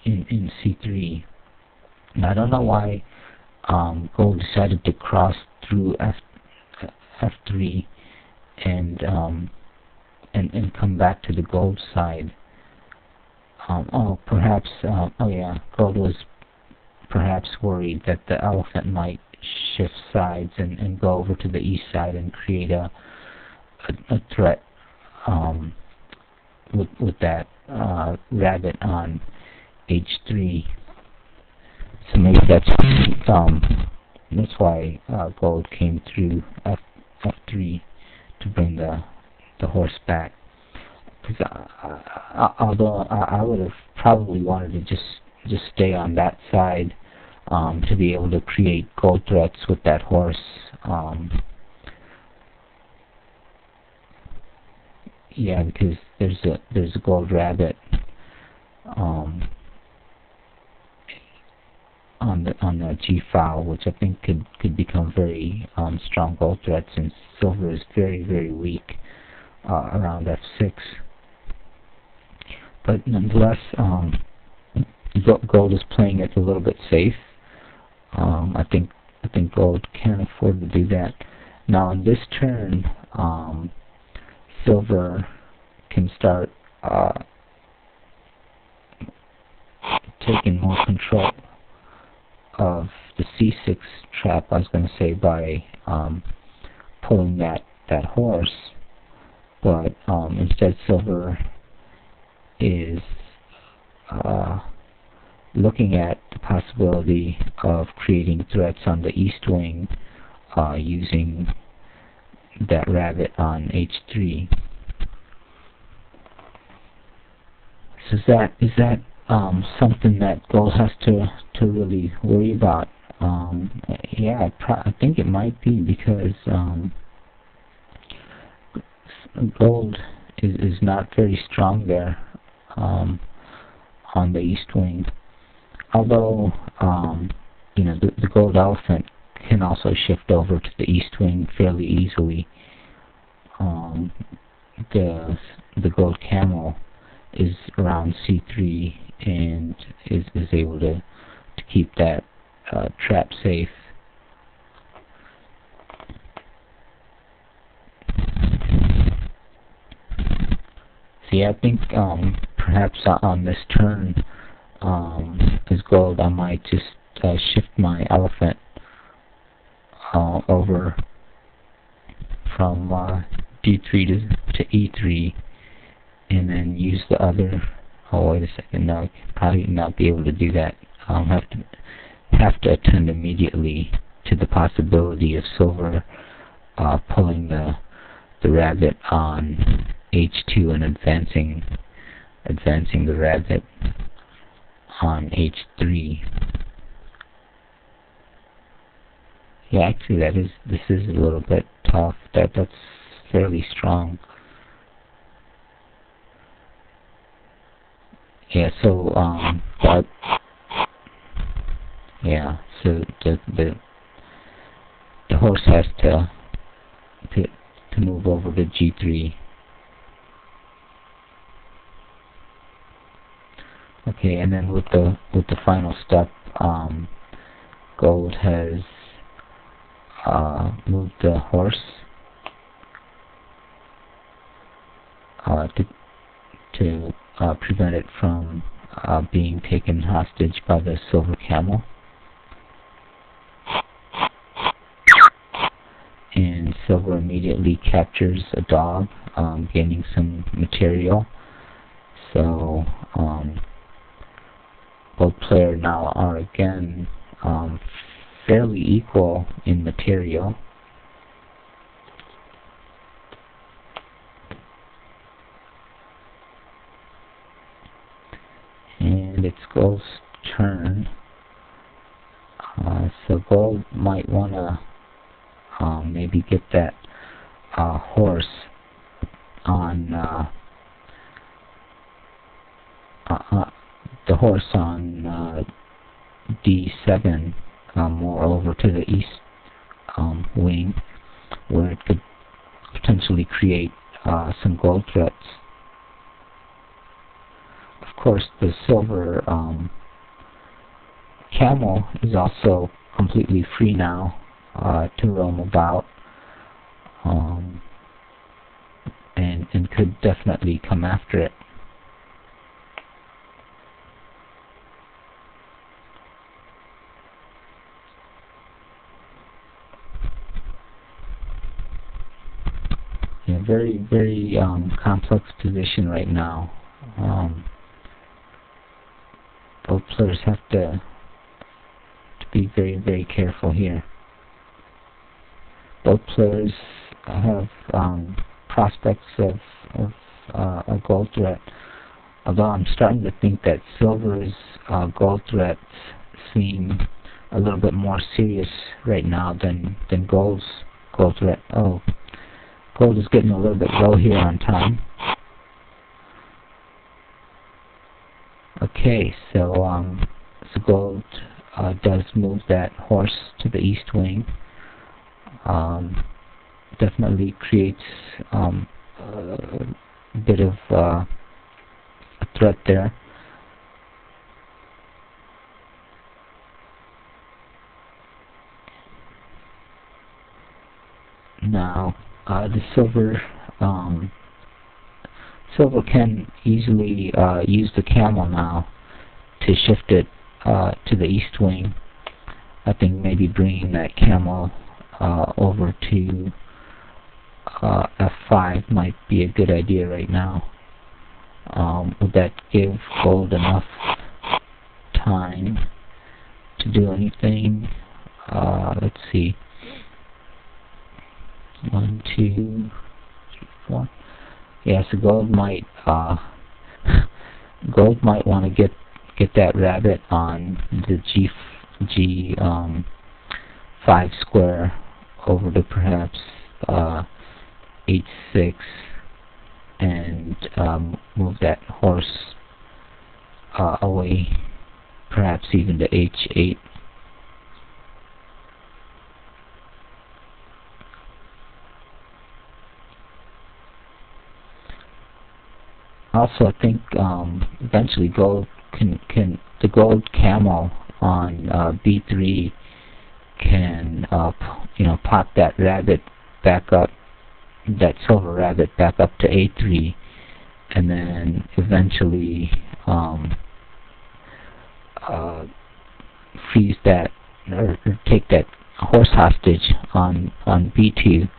in C3. And I don't know why gold decided to cross through F3 and come back to the gold side. Perhaps, oh yeah, gold was perhaps worried that the elephant might shift sides and go over to the east side and create a threat with that rabbit on H3. So maybe that's why gold came through F3 to bring the horse back. Because although I would have probably wanted to just stay on that side to be able to create gold threats with that horse. Yeah, because there's a gold rabbit on the G file, which I think could become very strong gold threats, and silver is very, very weak around F6. But nonetheless, gold is playing it a little bit safe. I think gold can afford to do that. Now on this turn, silver can start taking more control of the C6 trap, I was going to say, by pulling that horse, but instead silver is looking at the possibility of creating threats on the east wing using that rabbit on H3. So is that something that gold has to really worry about? Yeah, I think it might be, because gold is not very strong there on the east wing. Although the gold elephant can also shift over to the east wing fairly easily. The gold camel is around C3 and is able to keep that trap safe. See, I think perhaps on this turn, as gold, I might just shift my elephant over from D3 to E3, and then use the other. Oh, wait a second. No, I probably not be able to do that. I'll have to attend immediately to the possibility of silver pulling the rabbit on H2 and advancing the rabbit on H3. Yeah, actually, this is a little bit tough. That's fairly strong. Yeah, so so the horse has to move over to G3. Okay, and then with the final step, gold has moved the horse to prevent it from being taken hostage by the silver camel. And silver immediately captures a dog, gaining some material. So both players now are again fairly equal in material. And it's gold's turn. So gold might want to maybe get that horse on the horse on D7 more over to the east wing, where it could potentially create some gold threats. course, the silver camel is also completely free now to roam about, and could definitely come after it. Yeah, very, very complex position right now. Both players have to be very, very careful here. Both players have prospects of a gold threat. Although I'm starting to think that silver's gold threats seem a little bit more serious right now than gold's gold threat. Oh, gold is getting a little bit low here on time. Okay, so gold does move that horse to the east wing. Definitely creates a bit of a threat there. Now, the silver can easily use the camel now to shift it to the east wing. I think maybe bringing that camel over to F5 might be a good idea right now. Would that give gold enough time to do anything? Let's see. 1, 2, 3, 4. Yeah, so gold might want to get that rabbit on the G5 square over to perhaps H6 and move that horse away, perhaps even to H8. Also, I think eventually gold the gold camel on B3 can pop that rabbit back up, that silver rabbit back up to A3, and then eventually freeze that or take that horse hostage on B2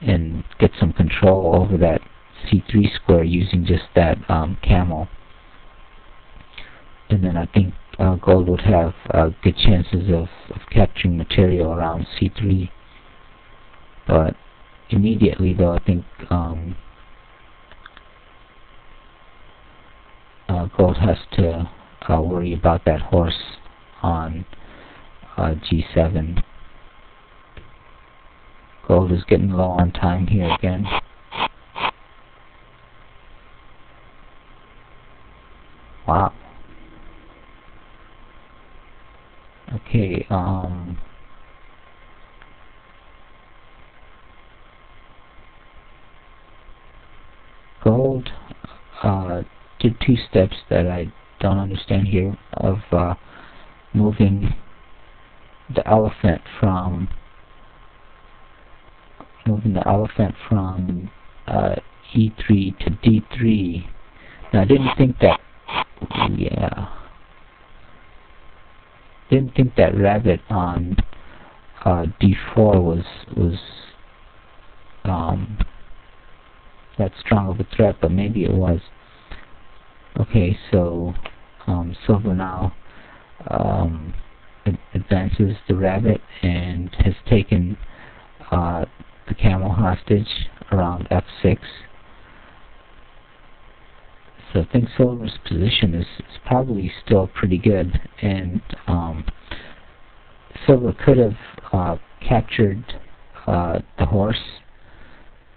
and get some control over that C3 square using just that camel. And then I think gold would have good chances of capturing material around C3. But immediately, though, I think gold has to worry about that horse on G7. Gold is getting low on time here again. Wow. Okay, gold did two steps that I don't understand here of moving the elephant from E3 to D3. Now I didn't think that rabbit on D4 was that strong of a threat, but maybe it was. Okay, so silver now advances the rabbit and has taken the camel hostage around F6. So I think silver's position is probably still pretty good, and silver could have captured the horse,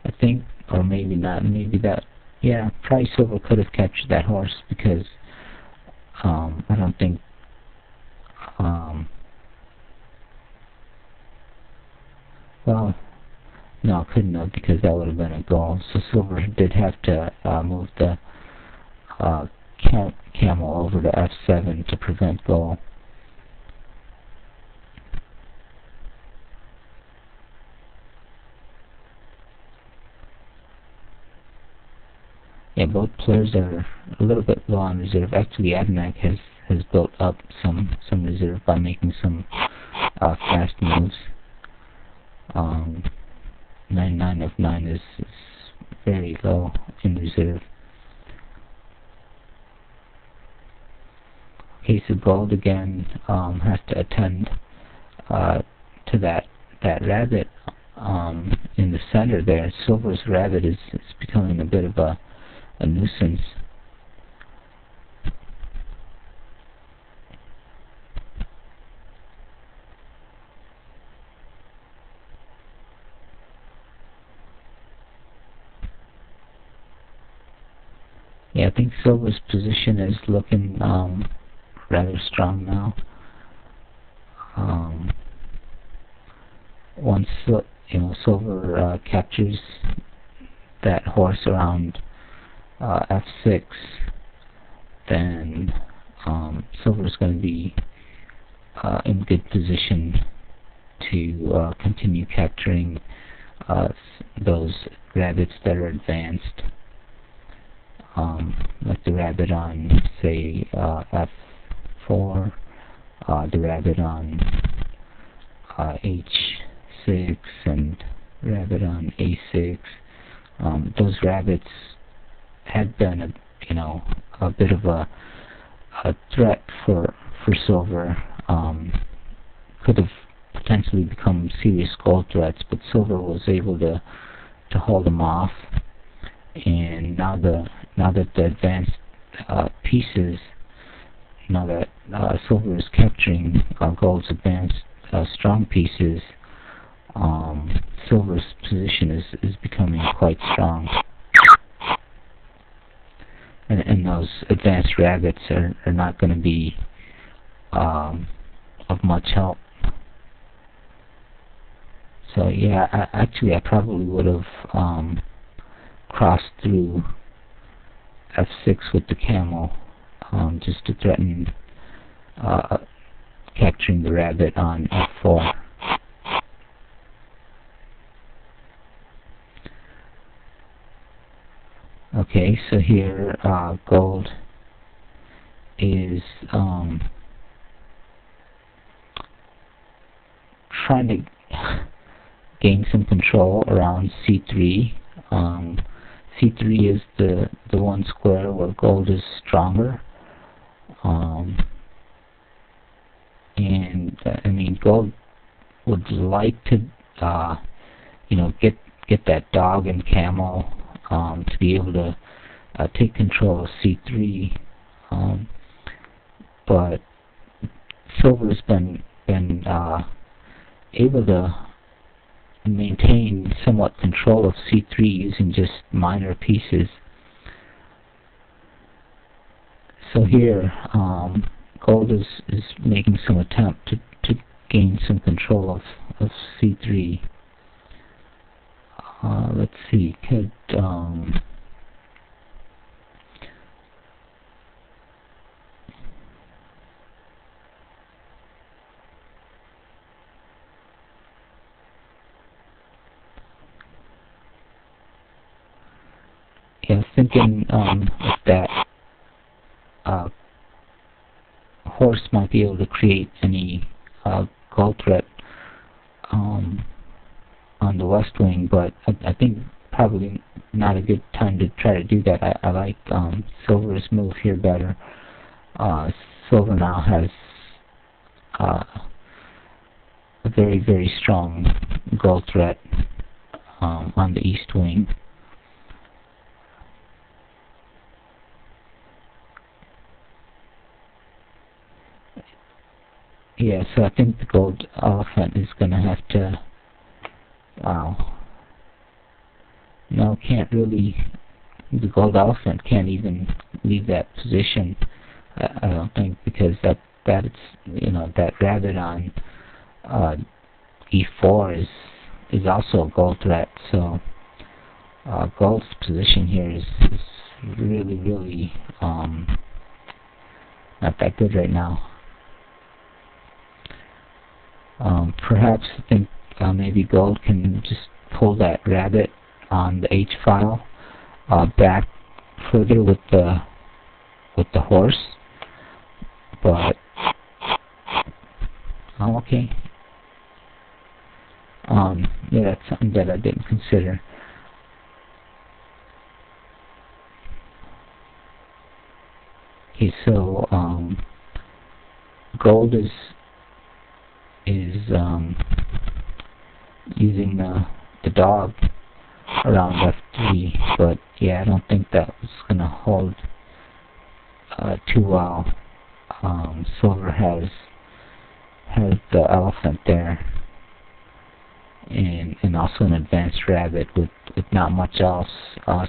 I think, or maybe not. Maybe that, yeah, probably silver could have captured that horse because I don't think well, no, couldn't have, because that would have been a goal. So silver did have to move the camel over to f7 to prevent goal. Yeah, both players are a little bit low on reserve. Actually, Adanac has built up some reserve by making some fast moves. 9 of 9 is very low in reserve. Okay, so gold again has to attend to that rabbit in the center there. Silver's rabbit is becoming a bit of a nuisance. Yeah, I think Silver's position is looking rather strong now. Once Silver captures that horse around f6, then Silver's going to be in good position to continue capturing those rabbits that are advanced, like the rabbit on, say, f4, the rabbit on h6, and rabbit on a6. Those rabbits had been a bit of a threat for Silver. Could have potentially become serious goal threats, but Silver was able to hold them off. And now that the advanced pieces, now that Silver is capturing Gold's advanced strong pieces, Silver's position is becoming quite strong. And those advanced rabbits are not going to be of much help. So yeah, actually I probably would have crossed through f6 with the camel, just to threaten capturing the rabbit on f4. Okay, so here Gold is trying to gain some control around c3. c3 is the one square where Gold is stronger, and I mean Gold would like to get that dog and camel to be able to take control of c3, but Silver's been able to maintain somewhat control of c3 using just minor pieces. So here Gold is making some attempt to gain some control of c3. Let's see, could yeah, I was thinking if that horse might be able to create any goal threat on the west wing, but I think probably not a good time to try to do that. I like Silver's move here better. Silver now has a very, very strong goal threat on the east wing. Yeah, so I think the gold elephant is going to have to no, can't really. The gold elephant can't even leave that position. I don't think, because that rabbit on e4 is also a gold threat. So Gold's position here is really, really not that good right now. Perhaps I think maybe gold can just pull that rabbit on the H file back further with the horse, but okay. Yeah, that's something that I didn't consider. Okay, so gold is using the dog around F3, but yeah, I don't think that was gonna hold too well. Silver has the elephant there, and also an advanced rabbit with not much else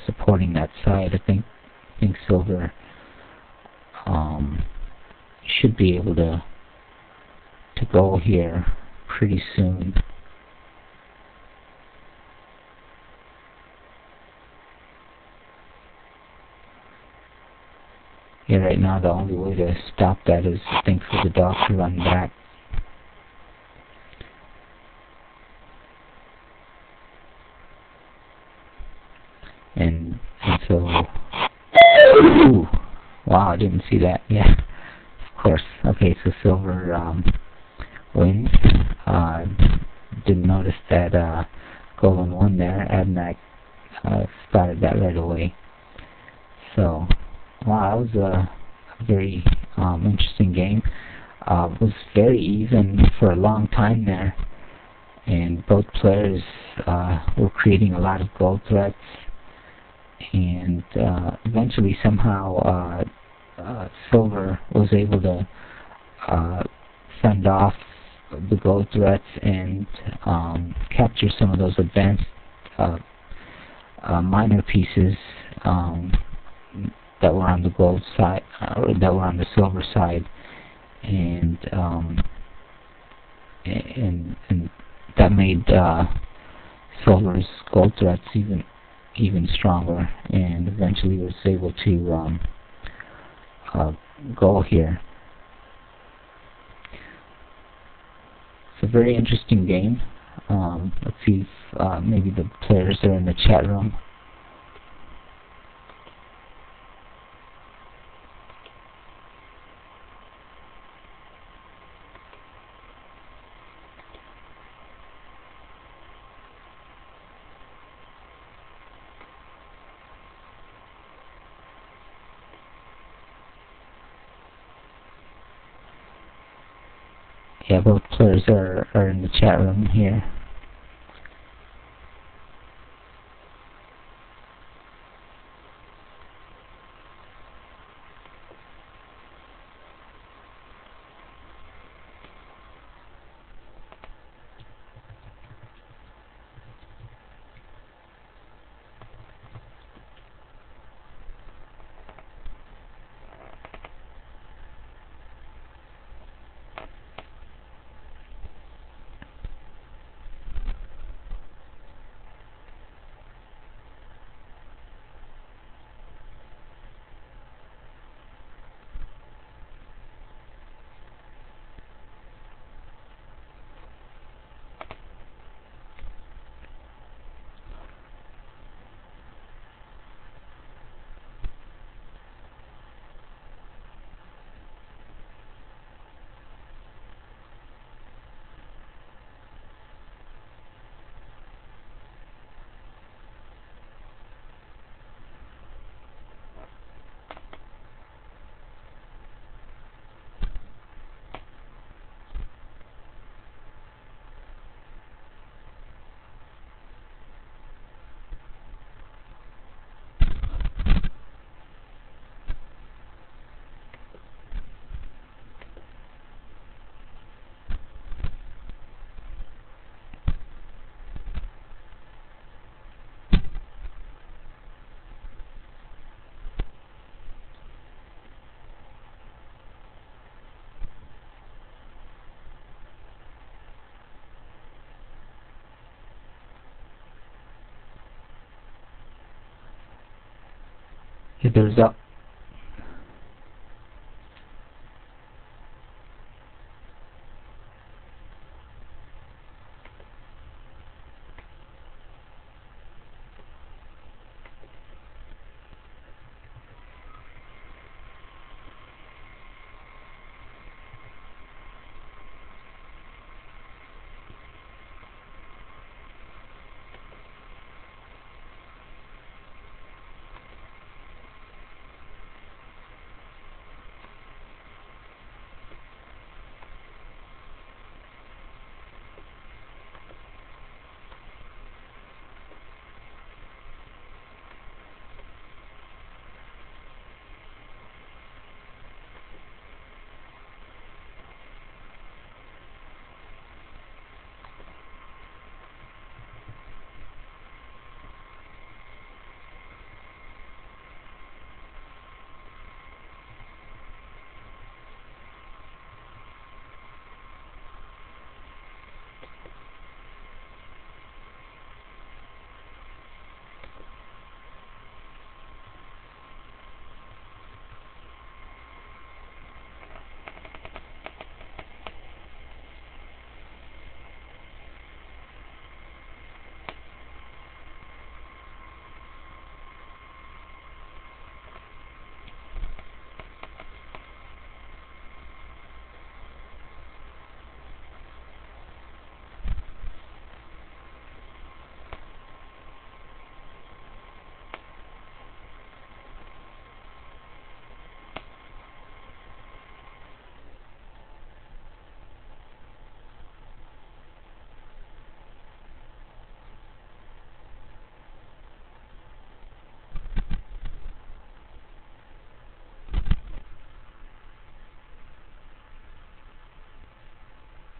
supporting that side. I think Silver should be able to go here pretty soon. Yeah, right now the only way to stop that is, I think, for the dog to run back. And so, ooh, wow, I didn't see that. Yeah, of course. Okay, so Silver wins. Didn't notice that Golden won there. Adanac spotted that right away. So, wow, that was a very interesting game. It was very even for a long time there, and both players were creating a lot of gold threats, and eventually somehow Silver was able to fend off the gold threats and capture some of those advanced minor pieces that were on the gold side, or that were on the silver side, and that made Silver's gold threats even stronger, and eventually was able to go here. It's a very interesting game. Let's see if maybe the players are in the chat room. Yeah, both players are in the chat room here. There's